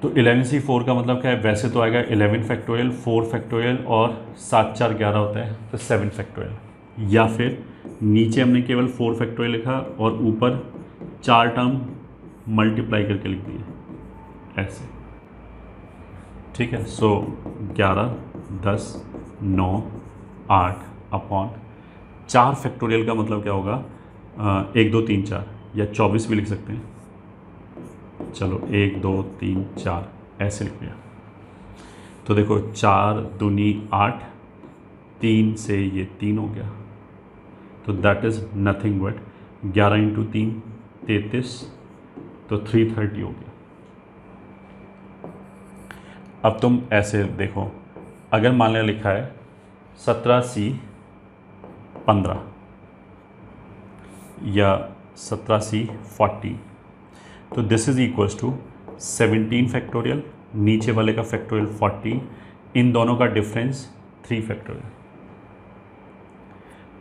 तो 11C4 का मतलब क्या है? वैसे तो आएगा 11 फैक्टोरियल, 4 फैक्टोरियल और 7 4 11 होता है, तो 7 फैक्टोरियल। या फिर नीचे हमने केवल 4 फैक्टोरियल लिखा और ऊपर 4 टर्म मल्टीप्लाई करके लिख दिए ऐसे, ठीक है। सो 11, 10, 9, 8 अपॉन 4 फैक्टोरियल का मतलब क्या होगा? 1 2 3 4, या 24 भी लिख सकते हैं। चलो 1 2 3 4 ऐसे लिख लिया, तो देखो 4 दूनी 8, 3 से ये 3 हो गया, तो that is nothing but 11 into 3 33, तो 330 हो गया। अब तुम ऐसे देखो, अगर मान लिया लिखा है 17C15 या 17C40, तो this is equals to 17 factorial, नीचे वाले का फैक्टोरियल 40, इन दोनों का डिफरेंस 3 फैक्टोरियल,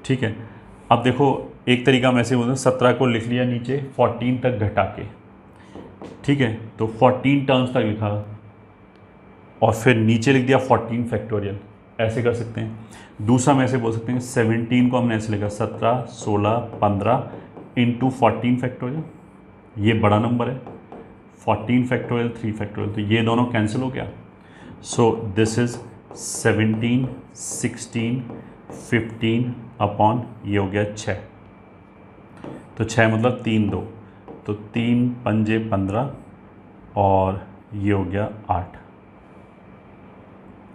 ठीक है। अब देखो एक तरीका हम ऐसे बोलते हैं, 17 को लिख लिया नीचे 14 तक घटा के, ठीक है, तो 14 टर्म्स तक लिखा और फिर नीचे लिख दिया 14 फैक्टोरियल, ऐसे कर सकते हैं। दूसरा हम ऐसे बोल सकते हैं 17 को हमने ऐसे लिखा 17 16 15 इंटू 14 फैक्टोरियल, ये बड़ा नंबर है, 14 फैक्टोरियल 3 फैक्टोरियल, तो ये दोनों कैंसिल हो गया। सो दिस इज 17 16 15 अपॉन ये हो गया 6, तो 6 मतलब 3 2, तो 3 पंजे 15 और ये हो गया 8,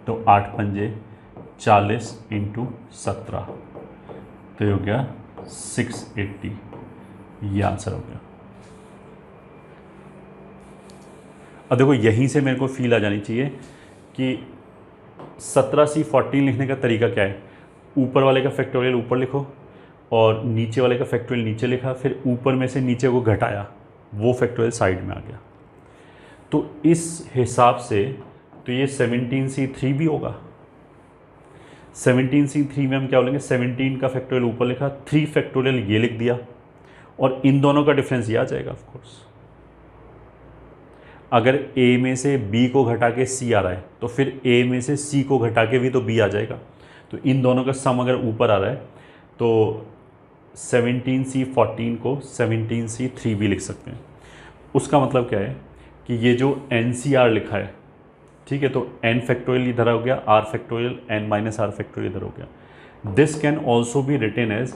तो 8 पंजे 40 इंटू 17, तो ये हो गया 680, ये आंसर हो गया। अब देखो यहीं से मेरे को फील आ जानी चाहिए कि 17C14 लिखने का तरीका क्या है। ऊपर वाले का फैक्टोरियल ऊपर लिखो और नीचे वाले का फैक्टोरियल नीचे लिखा, फिर ऊपर में से नीचे को घटाया, वो फैक्टोरियल साइड में आ गया। तो इस हिसाब से तो ये 17C3 भी होगा। 17C3 में हम क्या बोलेंगे, 17 का फैक्टोरियल ऊपर लिखा, 3 फैक्टोरियल ये लिख दिया, और इन दोनों का डिफरेंस ये आ जाएगा ऑफ कोर्स। अगर ए में से बी को घटा के सी आ रहा है तो फिर ए में से सी को घटा के भी तो बी आ जाएगा। तो इन दोनों का सम अगर ऊपर आ रहा है तो 17C14 को 17C3 लिख सकते हैं। उसका मतलब क्या है कि ये जो NCR लिखा है, ठीक है, तो n फैक्टोरियल इधर हो गया, r factorial n minus r factorial इधर हो गया। This can also be written as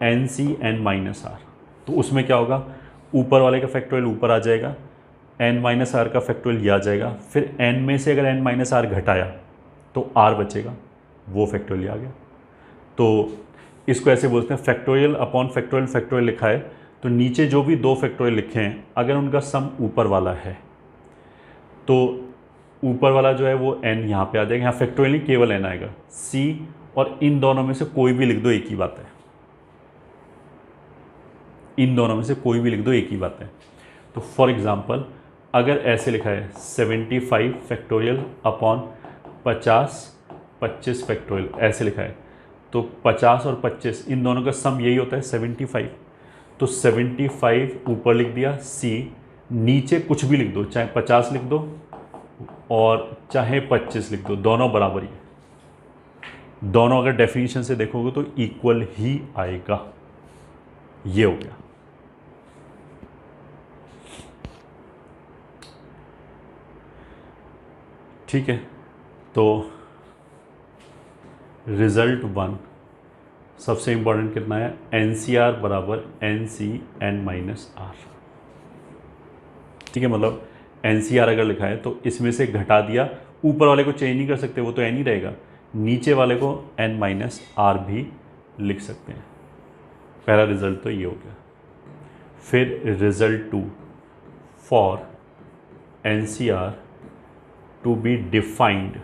NCn minus r. तो उसमें क्या होगा, ऊपर वाले का फैक्टोरियल ऊपर आ जाएगा, n माइनस आर का फैक्टोरियल ये आ जाएगा, फिर n में से अगर n माइनस आर घटाया तो r बचेगा, वो फैक्टोरियल आ गया। तो इसको ऐसे बोलते हैं फैक्टोरियल अपॉन फैक्टोरियल। फैक्टोरियल लिखा है तो नीचे जो भी दो फैक्टोरियल लिखे हैं अगर उनका सम ऊपर वाला है तो ऊपर वाला जो है वो n यहाँ पे आ जाएगा। यहाँ फैक्टोरियल नहीं, केवल n आएगा। c और इन दोनों में से कोई भी लिख दो, एक ही बात है। इन दोनों में से कोई भी लिख दो, एक ही बात है। तो फॉर एग्जांपल अगर ऐसे लिखा है 75 फैक्टोरियल अपॉन 25 फैक्टोरियल, ऐसे लिखा है तो 50 और 25 इन दोनों का सम यही होता है 75। तो 75 ऊपर लिख दिया, c नीचे कुछ भी लिख दो, चाहे 50 लिख दो और चाहे 25 लिख दो, दोनों बराबर ही है। दोनों अगर डेफिनेशन से देखोगे तो इक्वल ही आएगा। ये हो गया। ठीक है, तो रिजल्ट 1 सबसे इंपॉर्टेंट कितना है, NCR बराबर NCn माइनस आर। ठीक है, मतलब NCR अगर लिखा है तो इसमें से घटा दिया, ऊपर वाले को चेंज नहीं कर सकते, वो तो n ही रहेगा, नीचे वाले को n माइनस आर भी लिख सकते हैं। पहला रिजल्ट तो ये हो गया। फिर result 2 for NCR to be defined.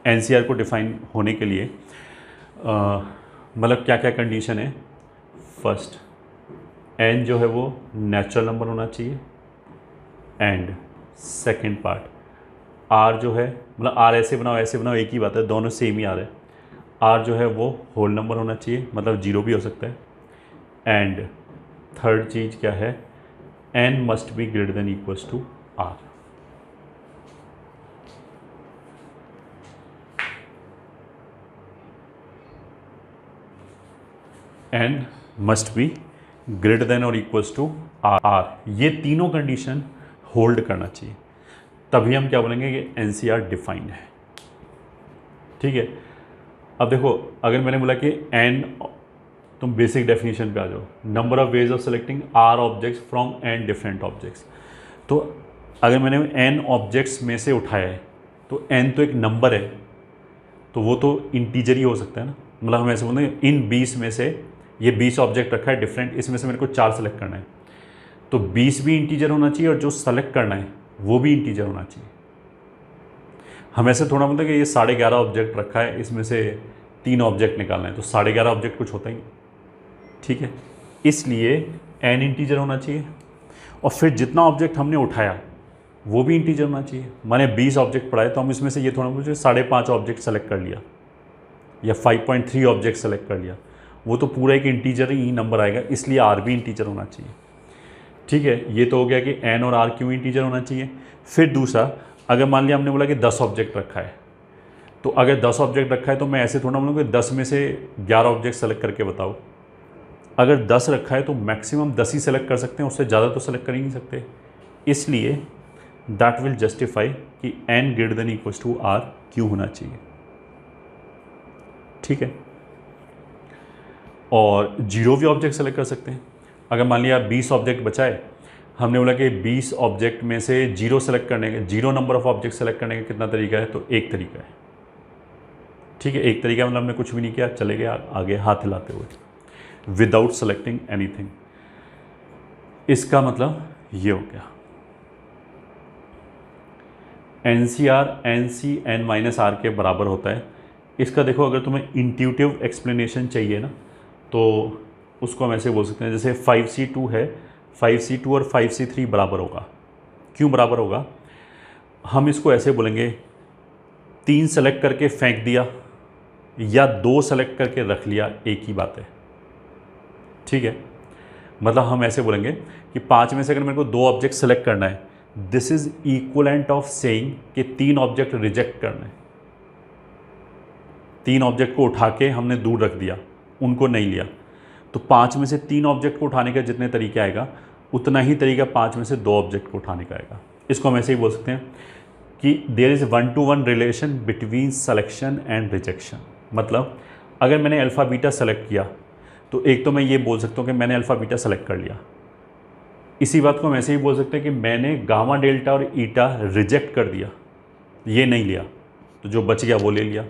NCR को डिफाइन होने के लिए मतलब क्या क्या कंडीशन है। फर्स्ट, n जो है वो नेचुरल नंबर होना चाहिए, एंड सेकंड पार्ट r जो है, मतलब r ऐसे बनाओ एक ही बात है, दोनों सेम ही आ रहे हैं। r जो है वो होल नंबर होना चाहिए, मतलब 0 भी हो सकता है। एंड थर्ड चीज़ क्या है, n must be greater than equals to r। n must be greater than और इक्वल्स टू r। ये तीनों कंडीशन होल्ड करना चाहिए, तभी हम क्या बोलेंगे कि NCR डिफाइंड है। ठीक है, अब देखो अगर मैंने बोला कि n, तुम बेसिक डेफिनेशन पे आ जाओ, number of ways of selecting r objects from n different objects. तो अगर मैंने n ऑब्जेक्ट्स में से उठाया है तो n तो एक नंबर है, तो वो तो इंटीजर ही हो सकता है ना। मतलब हम ऐसे बोलते हैं इन 20 में से, ये 20 ऑब्जेक्ट रखा है डिफरेंट, इसमें से मेरे को 4 सेलेक्ट करना है, तो 20 भी इंटीजर होना चाहिए और जो सेलेक्ट करना है वो भी इंटीजर होना चाहिए। हम ऐसे थोड़ा बोलते हैं कि ये 11.5 ऑब्जेक्ट रखा है, इसमें से 3 ऑब्जेक्ट निकालना है, तो 11.5 ऑब्जेक्ट कुछ होता ही नहीं। ठीक है, इसलिए n इंटीजर होना चाहिए और फिर जितना ऑब्जेक्ट हमने उठाया वो भी इंटीजर होना चाहिए। मैंने 20 ऑब्जेक्ट पढ़ाए तो हम इसमें से ये थोड़ा मुझे 5.5 ऑब्जेक्ट सेलेक्ट कर लिया या 5.3 ऑब्जेक्ट सेलेक्ट कर लिया, वो तो पूरा एक इंटीजर ही नंबर आएगा, इसलिए r भी इंटीजर होना चाहिए। ठीक है, ये तो हो गया कि n और r क्यों इंटीजर होना चाहिए। फिर दूसरा, अगर मान लिया हमने बोला कि 10 ऑब्जेक्ट रखा है, तो अगर 10 ऑब्जेक्ट रखा है तो मैं ऐसे थोड़ा बोलूँगा कि 10 में से 11 ऑब्जेक्ट सेलेक्ट करके बताओ। अगर 10 रखा है तो मैक्सिमम 10 ही सेलेक्ट कर सकते हैं, उससे ज़्यादा तो सेलेक्ट कर ही नहीं सकते। इसलिए दैट विल जस्टिफाई कि n greater than equals to r क्यों होना चाहिए। ठीक है, और 0 भी ऑब्जेक्ट सेलेक्ट कर सकते हैं। अगर मान लिया 20 ऑब्जेक्ट बचाए, हमने बोला कि 20 ऑब्जेक्ट में से 0 सेलेक्ट करने का, 0 नंबर ऑफ ऑब्जेक्ट सेलेक्ट करने का कितना तरीका है, तो एक तरीका है। ठीक है, एक तरीका मतलब हमने कुछ भी नहीं किया, चले गए आगे हाथ हिलाते हुए, विदाउट सेलेक्टिंग एनीथिंग। इसका मतलब ये हो गया NCR NCn माइनस आर के बराबर होता है। इसका देखो, अगर तुम्हें इंट्यूटिव एक्सप्लेनेशन चाहिए ना, तो उसको हम ऐसे बोल सकते हैं, जैसे 5C2 है, 5C2 और 5C3 बराबर होगा। क्यों बराबर होगा, हम इसको ऐसे बोलेंगे, 3 सेलेक्ट करके फेंक दिया या 2 सेलेक्ट करके रख लिया, एक ही बात है। ठीक है, मतलब हम ऐसे बोलेंगे कि 5 में से अगर मेरे को 2 ऑब्जेक्ट सेलेक्ट करना है, this is equivalent of saying कि 3 ऑब्जेक्ट रिजेक्ट करना है। 3 ऑब्जेक्ट को उठा के हमने दूर रख दिया, उनको नहीं लिया, तो 5 में से 3 ऑब्जेक्ट को उठाने का जितने तरीके आएगा उतना ही तरीका 5 में से 2 ऑब्जेक्ट को उठाने का आएगा। इसको हम ऐसे ही बोल सकते हैं कि there is 1-to-1 relation between selection and rejection. मतलब अगर मैंने अल्फ़ा बीटा सेलेक्ट किया तो एक तो मैं ये बोल सकता हूँ कि मैंने अल्फ़ा बीटा सेलेक्ट कर लिया। इसी बात को हम ऐसे ही बोल सकते हैं कि मैंने गामा डेल्टा और ईटा रिजेक्ट कर दिया, ये नहीं लिया, तो जो बच गया वो ले लिया।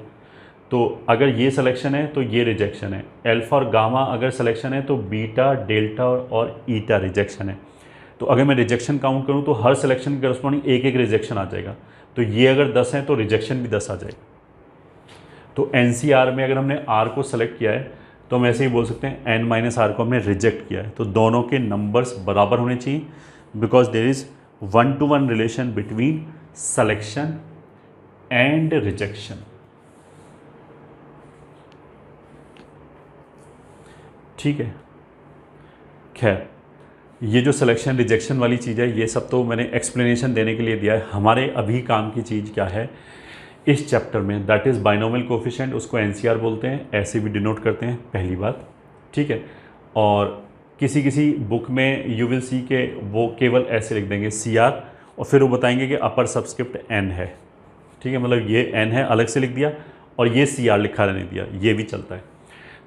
तो अगर ये सिलेक्शन है तो ये रिजेक्शन है। अल्फ़ा और गामा अगर सिलेक्शन है तो बीटा, डेल्टा और ईटा रिजेक्शन है। तो अगर मैं रिजेक्शन काउंट करूँ तो हर सिलेक्शन के करस्पॉन्डिंग एक एक रिजेक्शन आ जाएगा। तो ये अगर 10 है तो रिजेक्शन भी 10 आ जाएगा। तो NCR में अगर हमने R को सेलेक्ट किया है तो हम ऐसे ही बोल सकते हैं N-R को हमने रिजेक्ट किया है। तो दोनों के नंबर्स बराबर होने चाहिए, because there is 1-to-1 relation between selection and rejection. ठीक है, खैर ये जो सिलेक्शन रिजेक्शन वाली चीज़ है ये सब तो मैंने एक्सप्लेनेशन देने के लिए दिया है। हमारे अभी काम की चीज़ क्या है इस चैप्टर में, दैट इज़ बाइनोमियल कोफिशिएंट। उसको NCR बोलते हैं, ऐसे भी डिनोट करते हैं, पहली बात। ठीक है, और किसी किसी बुक में यू विल सी के वो केवल ऐसे लिख देंगे CR और फिर वो बताएंगे कि अपर सबस्क्रिप्ट N है। ठीक है, मतलब ये N है अलग से लिख दिया और ये CR लिखा रहने दिया, ये भी चलता है।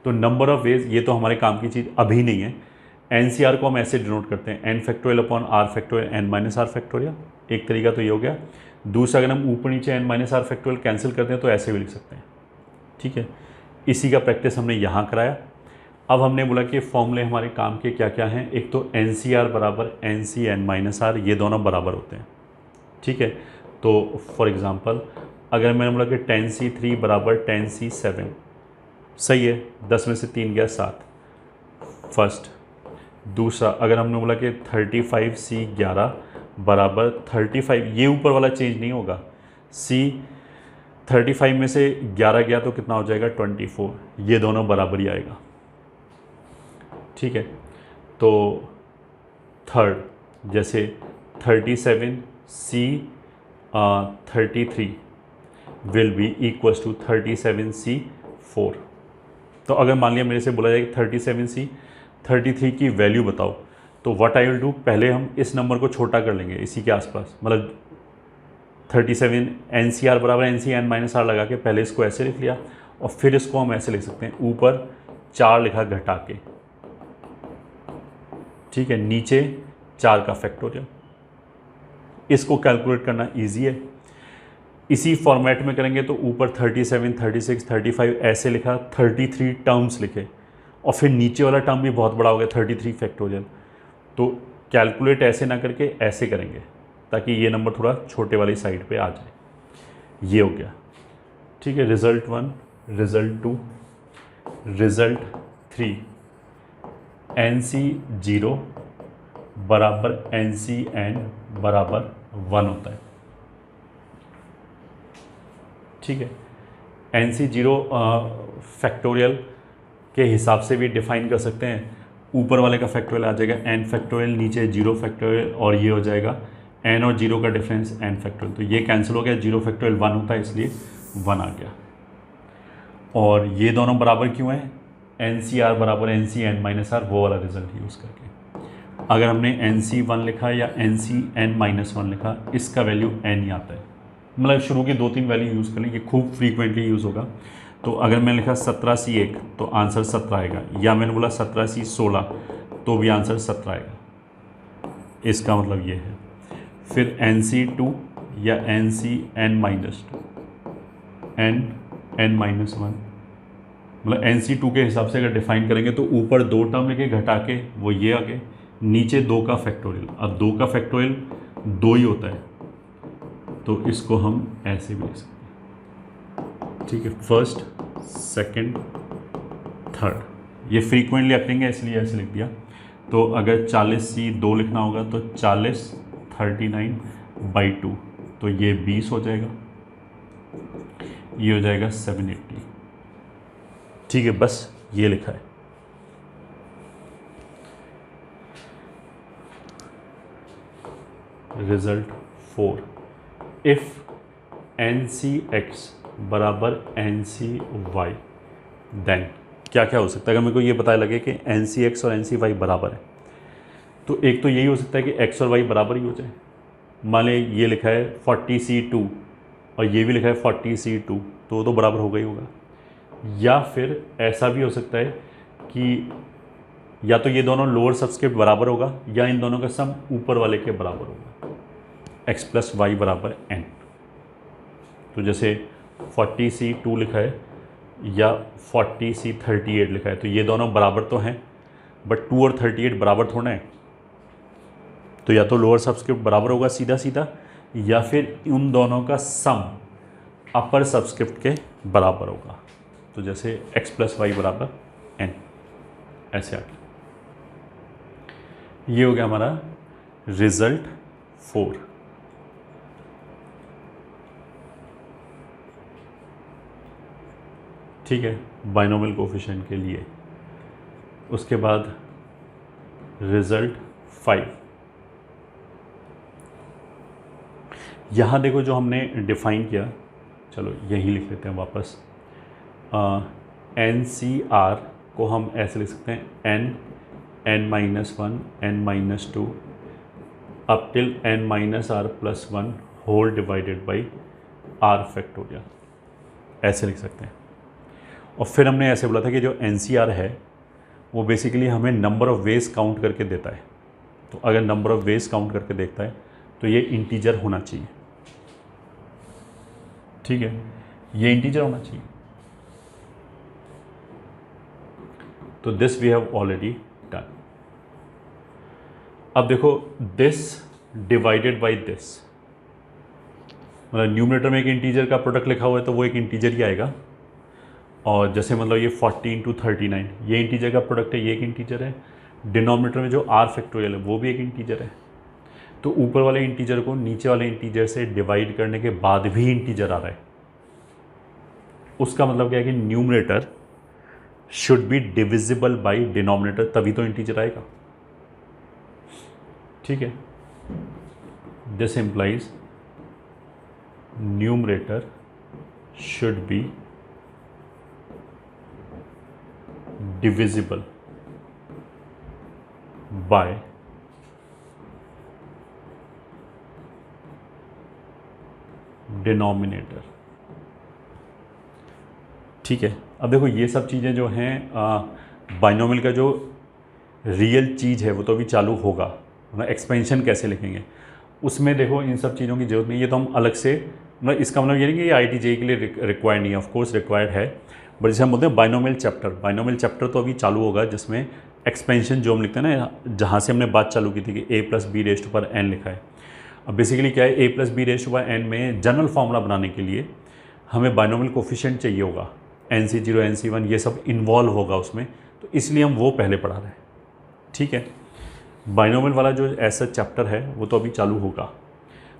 तो नंबर ऑफ वेज, ये तो हमारे काम की चीज़ अभी नहीं है। NCR को हम ऐसे डिनोट करते हैं N⁻⁴/R⁴ N-R⁴, एक तरीका तो ये हो गया। दूसरा अगर हम ऊपर नीचे N-R⁴ कैंसिल करते हैं तो ऐसे भी लिख सकते हैं। ठीक है, इसी का प्रैक्टिस हमने यहाँ कराया। अब हमने बोला कि फॉर्मूले हमारे काम के क्या क्या हैं। एक तो NCR बराबर NC_N-R, ये दोनों बराबर होते हैं। ठीक है, तो फॉर एग्ज़ाम्पल अगर मैंने बोला कि 10C3 बराबर 10C7, सही है, 10 में से 3 गया 7, फर्स्ट। दूसरा अगर हमने बोला कि 35C11 बराबर 35, ये ऊपर वाला चेंज नहीं होगा, C 35 में से 11 गया तो कितना हो जाएगा 24, ये दोनों बराबर ही आएगा। ठीक है, तो थर्ड जैसे 37C 33 will be equals to 37C4। तो अगर मान लिया मेरे से बोला जाए कि 37C 33 की वैल्यू बताओ, तो व्हाट आई विल डू, पहले हम इस नंबर को छोटा कर लेंगे इसी के आसपास, मतलब 37 NCR बराबर NC_N-R लगा के पहले इसको ऐसे लिख लिया और फिर इसको हम ऐसे लिख सकते हैं, ऊपर 4 लिखा घटा के। ठीक है, नीचे 4 का फैक्टोरियल। इसको कैलकुलेट करना इजी है। इसी फॉर्मेट में करेंगे तो ऊपर 37, 36, 35 ऐसे लिखा, 33 टर्म्स लिखे और फिर नीचे वाला टर्म भी बहुत बड़ा हो गया 33 फैक्टोरियल। तो कैलकुलेट ऐसे ना करके ऐसे करेंगे ताकि ये नंबर थोड़ा छोटे वाली साइड पे आ जाए। ये हो गया। ठीक है, रिज़ल्ट 1, रिज़ल्ट 2, रिज़ल्ट 3, NC0 बराबर NCN बराबर 1 होता है। ठीक है, NC0 फैक्टोरियल के हिसाब से भी डिफाइन कर सकते हैं। ऊपर वाले का फैक्टोरियल आ जाएगा N फैक्टोरियल, नीचे 0 फैक्टोरियल, और ये हो जाएगा N और 0 का डिफरेंस N फैक्टोरियल। तो ये कैंसिल हो गया, 0 फैक्टोरियल 1 होता है इसलिए 1 आ गया। और ये दोनों बराबर क्यों है, NCR बराबर NC_N-R, वो वाला रिजल्ट यूज़ करके। अगर हमने NC1 लिखा या NC_N-1 लिखा, इसका वैल्यू N ही आता है। मतलब शुरू की 2-3 वैल्यू यूज़ कर लें, ये खूब फ्रीक्वेंटली यूज़ होगा। तो अगर मैंने लिखा 17C1 तो आंसर 17 आएगा, या मैंने बोला 17C16 तो भी आंसर 17 आएगा। इसका मतलब ये है। फिर NC2 या NC_N-2, N-1, मतलब NC2 के हिसाब से अगर डिफाइन करेंगे तो ऊपर 2 टर्म लेके घटा के वो ये आ गए, नीचे 2 का फैक्टोरियल। अब 2 का फैक्टोरियल 2 ही होता है, तो इसको हम ऐसे भी लिख सकते हैं। ठीक है, फर्स्ट, सेकंड, थर्ड, ये फ्रीक्वेंटली अकरेंगे इसलिए ऐसे लिख दिया। तो अगर 40C2 लिखना होगा तो 40 39/2, तो ये 20 हो जाएगा, ये हो जाएगा 780। ठीक है, बस ये लिखा है। Result 4 if n C x बराबर एन सी वाई देन क्या क्या हो सकता है। अगर मेरे को ये पता लगे कि एन सी एक्स और एन सी वाई बराबर है तो एक तो यही हो सकता है कि एक्स और वाई बराबर ही हो जाए। मान लें ये लिखा है 40C2 और ये भी लिखा है 40C2 तो वो तो बराबर होगा ही होगा। या फिर ऐसा भी हो सकता है कि या तो ये दोनों लोअर सबस्क्रिप्ट बराबर होगा या इन दोनों का सम ऊपर वाले के बराबर होगा, x प्लस वाई बराबर n। तो जैसे 40C2 लिखा है या 40C38 लिखा है तो ये दोनों बराबर तो हैं, बट 2 और 38 बराबर थोड़ा है। तो या तो लोअर सबस्क्रिप्ट बराबर होगा सीधा सीधा या फिर उन दोनों का सम अपर सबस्क्रिप्ट के बराबर होगा। तो जैसे x प्लस वाई बराबर n, ऐसे आ गया। ये हो गया हमारा रिजल्ट 4। ठीक है, बाइनोमियल कोफिशिएंट के लिए। उसके बाद रिजल्ट 5। यहाँ देखो जो हमने डिफाइन किया, चलो यही लिख लेते हैं वापस। एन सी आर को हम ऐसे लिख सकते हैं n n minus one n minus two up till n minus r plus one whole divided by r factorial, ऐसे लिख सकते हैं। और फिर हमने ऐसे बोला था कि जो एन सी आर है वो बेसिकली हमें नंबर ऑफ़ वेज काउंट करके देता है। तो अगर नंबर ऑफ़ वेज काउंट करके देखता है तो ये इंटीजर होना चाहिए। ठीक है, ये इंटीजर होना चाहिए। तो this we have already done. अब देखो दिस डिवाइडेड बाय दिस, मतलब न्यूमरेटर में एक इंटीजर का प्रोडक्ट लिखा हुआ है तो वो एक इंटीजर ही आएगा। और जैसे मतलब ये 40 इंटू 39 ये इंटीजर का प्रोडक्ट है, ये एक इंटीजर है। डिनोमिनेटर में जो आर फैक्टोरियल है वो भी एक इंटीजर है। तो ऊपर वाले इंटीजर को नीचे वाले इंटीजर से डिवाइड करने के बाद भी इंटीजर आ रहा है, उसका मतलब क्या है कि numerator should be divisible by denominator, तभी तो इंटीजर आएगा। ठीक है, this implies numerator should B divisible by denominator। ठीक है, अब देखो ये सब चीज़ें जो हैं बाइनोमियल का जो रियल चीज़ है वो तो अभी चालू होगा, मतलब एक्सपेंशन कैसे लिखेंगे उसमें देखो इन सब चीज़ों की जरूरत नहीं है। ये तो हम अलग से, मतलब इसका मतलब ये नहीं कि ये IIT-JEE के लिए रिक्वायर्ड नहीं है, ऑफ कोर्स रिक्वायर्ड है। बट जैसे हम बोलते हैं बाइनोमियल चैप्टर, बाइनोमियल चैप्टर तो अभी चालू होगा जिसमें एक्सपेंशन जो हम लिखते हैं ना, जहाँ से हमने बात चालू की थी कि a plus b raise to power n लिखा है। अब बेसिकली क्या है, a plus b raise to power n में जनरल फार्मूला बनाने के लिए हमें बाइनोमियल कोफिशिएंट चाहिए होगा, NC0 NC1 ये सब इन्वॉल्व होगा उसमें, तो इसलिए हम वो पहले पढ़ा रहे हैं। ठीक है, बाइनोमियल वाला जो ऐसा चैप्टर है वो तो अभी चालू होगा।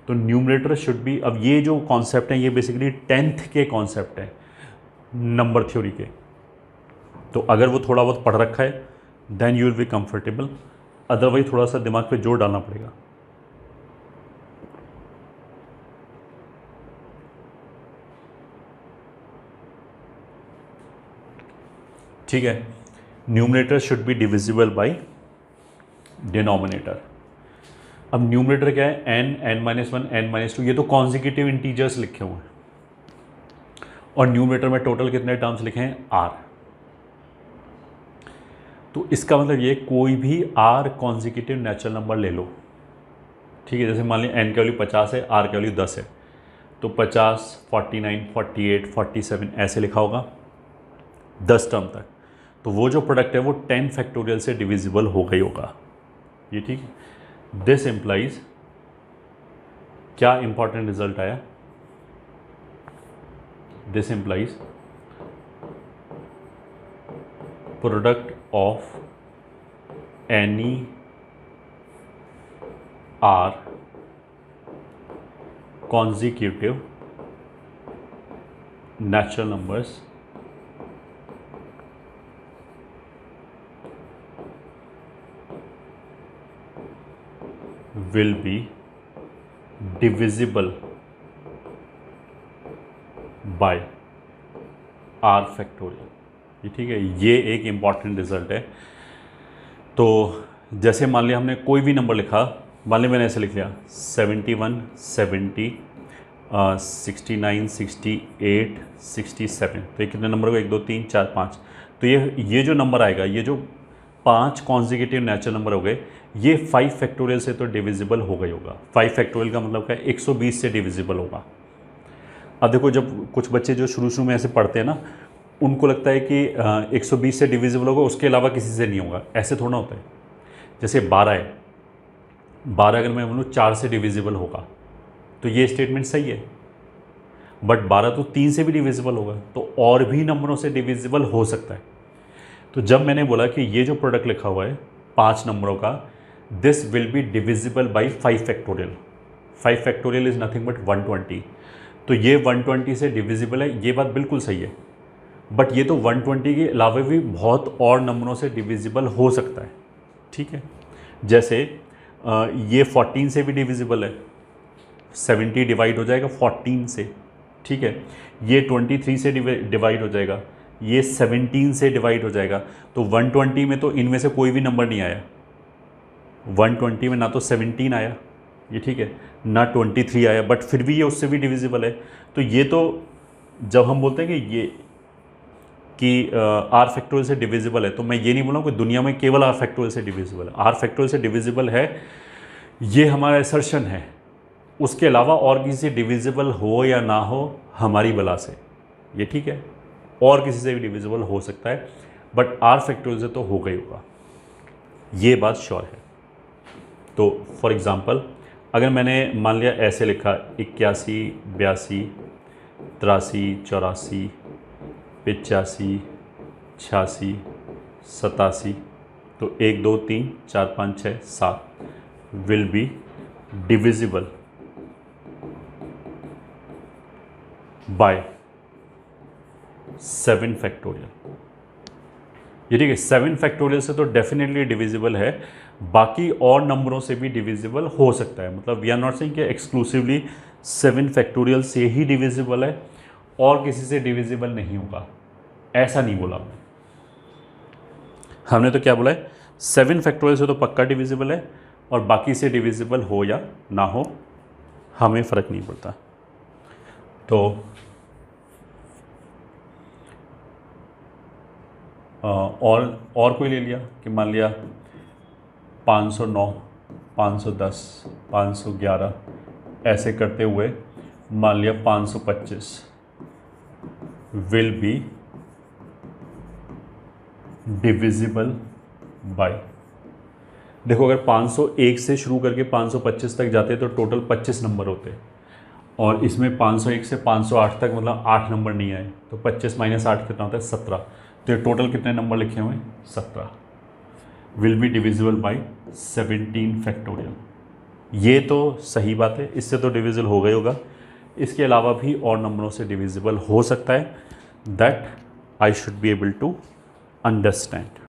तो न्यूमरेटर शुड बी, अब ये जो कॉन्सेप्ट है ये बेसिकली 10th के कॉन्सेप्ट है नंबर थ्योरी के। तो अगर वो थोड़ा बहुत पढ़ रखा है then you will be comfortable, otherwise थोड़ा सा दिमाग पे जोर डालना पड़ेगा। ठीक है, numerator should be divisible by denominator. अब न्यूमरेटर क्या है, n n minus one n minus two, ये तो कॉन्जिक्यूटिव इंटीजर्स लिखे हुए हैं। और न्यूमरेटर में टोटल कितने टर्म्स लिखे हैं, r। तो इसका मतलब ये कोई भी r कॉन्जिक्यूटिव नेचुरल नंबर ले लो। ठीक है, जैसे मान लीजिए n की वैल्यू 50 है, r की वैल्यू 10 है, तो 50 49 48 47 ऐसे लिखा होगा 10 टर्म तक। तो वो जो प्रोडक्ट है वो 10 फैक्टोरियल से डिविजिबल हो गई होगा ये। ठीक है, दिस इम्प्लाइज क्या इंपॉर्टेंट रिजल्ट आया, this implies product of any r consecutive natural numbers will be divisible by r factorial. ये ठीक है, ये एक इम्पॉर्टेंट रिजल्ट है। तो जैसे मान लिया हमने कोई भी नंबर लिखा, मान लिया मैंने ऐसे लिख लिया 71, 70, 69, 68, 67, तो ये कितने नंबर हो गए, 1 2 3 4 5। तो ये जो नंबर आएगा, ये जो 5 कॉन्जिक्यूटिव नेचुरल नंबर हो गए, ये 5 फैक्टोरियल से तो डिविजिबल हो गई होगा। 5 फैक्टोरियल का मतलब क्या है, 120 से डिविजिबल होगा। अब देखो, जब कुछ बच्चे जो शुरू में ऐसे पढ़ते हैं ना, उनको लगता है कि 120 से डिविजिबल होगा, उसके अलावा किसी से नहीं होगा। ऐसे थोड़ा होता है। जैसे 12 है, 12 अगर मैं बोलूँ 4 से डिविजिबल होगा, तो ये स्टेटमेंट सही है। बट 12 तो 3 से भी डिविजिबल होगा, तो और भी नंबरों से डिविजिबल हो सकता है। तो जब मैंने बोला कि ये जो प्रोडक्ट लिखा हुआ है 5 नंबरों का, this will be divisible by 5 factorial. 5 factorial is nothing but 120। तो ये 120 से डिविजिबल है, ये बात बिल्कुल सही है। बट ये तो 120 के अलावा भी बहुत और नंबरों से डिविजिबल हो सकता है। ठीक है, जैसे ये 14 से भी डिविजिबल है, 70 डिवाइड हो जाएगा 14 से। ठीक है, ये 23 से डिवाइड हो जाएगा, ये 17 से डिवाइड हो जाएगा। तो 120 में तो इनमें से कोई भी नंबर नहीं आया। 120 में ना तो 17 आया, ये ठीक है, ना 23 आया, बट फिर भी ये उससे भी डिविजिबल है। तो ये तो जब हम बोलते हैं कि आर फैक्टोरियल से डिविजिबल है, तो मैं ये नहीं बोला कि दुनिया में केवल आर फैक्टोरियल से डिविजिबल है। आर फैक्टोरियल से डिविजिबल है, ये हमारा असर्शन है। उसके अलावा और किसी से डिविजिबल हो या ना हो, हमारी बला से, ये ठीक है, और किसी से भी डिविजिबल हो सकता है, बट आर फैक्टोरियल से तो हो गई होगा, ये बात श्योर है। तो फॉर एग्ज़ाम्पल, अगर मैंने मान लिया ऐसे लिखा 81, 82, 83, 84, 85, 86, 87, तो 1 2 3 4 5 6 7 will be divisible bye 7 factorial. ये ठीक है, 7 फैक्टोरियल से तो डेफिनेटली डिविजिबल है, बाकी और नंबरों से भी डिविजिबल हो सकता है। मतलब वी आर नॉट सेइंग कि एक्सक्लूसिवली 7 फैक्टोरियल से ही डिविजिबल है और किसी से डिविजिबल नहीं होगा, ऐसा नहीं बोला हमने तो क्या बोला है, 7 फैक्टोरियल से तो पक्का डिविजिबल है, और बाकी से डिविजिबल हो या ना हो हमें फ़र्क नहीं पड़ता। तो और कोई ले लिया कि मान लिया 509, 510, 511, ऐसे करते हुए मान लिया 525 विल बी डिविजिबल बाय। देखो, अगर 501 से शुरू करके 525 तक जाते तो टोटल 25 नंबर होते, और इसमें 501 से 508 तक मतलब 8 नंबर नहीं आए, तो 25 - 8 कितना होता है, 17। तो ये टोटल कितने नंबर लिखे हुए हैं, 17 will be divisible bye 17 factorial. ये तो सही बात है, इससे तो डिविजिबल हो गई होगा। इसके अलावा भी और नंबरों से डिविजिबल हो सकता है, that I should be able to understand.